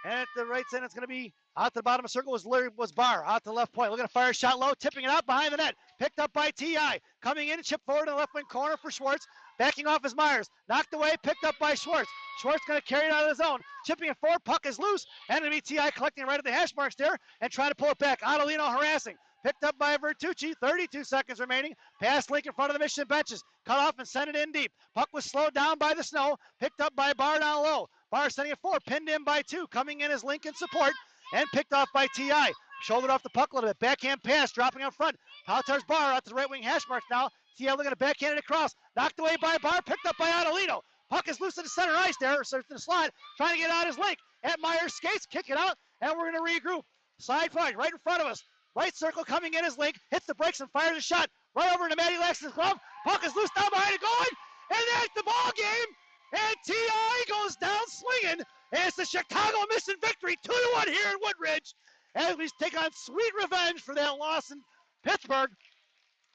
And at the right side, it's going to be out to the bottom of the circle was Barr. Out to the left point. Looking to fire a shot low. Tipping it out behind the net. Picked up by T.I. Coming in and chip forward in the left wing corner for Schwartz. Backing off is Myers. Knocked away. Picked up by Schwartz. Schwartz going to carry it out of the zone. Chipping it forward. Puck is loose. And it'll be T.I. collecting right at the hash marks there and trying to pull it back. Adelino harassing. Picked up by Vertucci, 32 seconds remaining. Past Link in front of the Mission benches. Cut off and sent it in deep. Puck was slowed down by the snow. Picked up by Barr down low. Barr sending it forward. Pinned in by 2. Coming in as Link in support. And picked off by T.I. Shouldered off the puck a little bit. Backhand pass dropping up front. Pautar's Barr out to the right wing hash marks now. T.I. looking to backhand it across. Knocked away by Barr. Picked up by Adelino. Puck is loose in the center ice there. So to the slide. Trying to get out his Link. At Myers skates. Kick it out. And we're going to regroup. Side point right in front of us. Right circle coming in as Link, hits the brakes and fires a shot right over into Maddie Laxton's glove. Puck is loose down behind it going, and that's the ball game. And T.I. goes down swinging, and it's the Chicago Mission victory, 2-1 here in Woodridge, as we take on sweet revenge for that loss in Pittsburgh.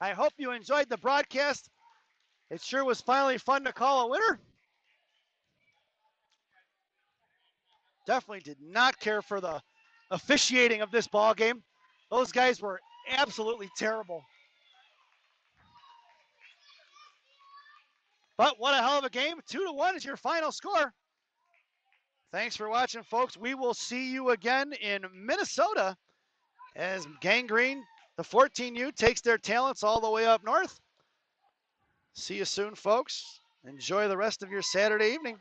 I hope you enjoyed the broadcast. It sure was finally fun to call a winner. Definitely did not care for the officiating of this ball game. Those guys were absolutely terrible. But what a hell of a game. 2-1 is your final score. Thanks for watching, folks. We will see you again in Minnesota as Gang Green, the 14U, takes their talents all the way up north. See you soon, folks. Enjoy the rest of your Saturday evening.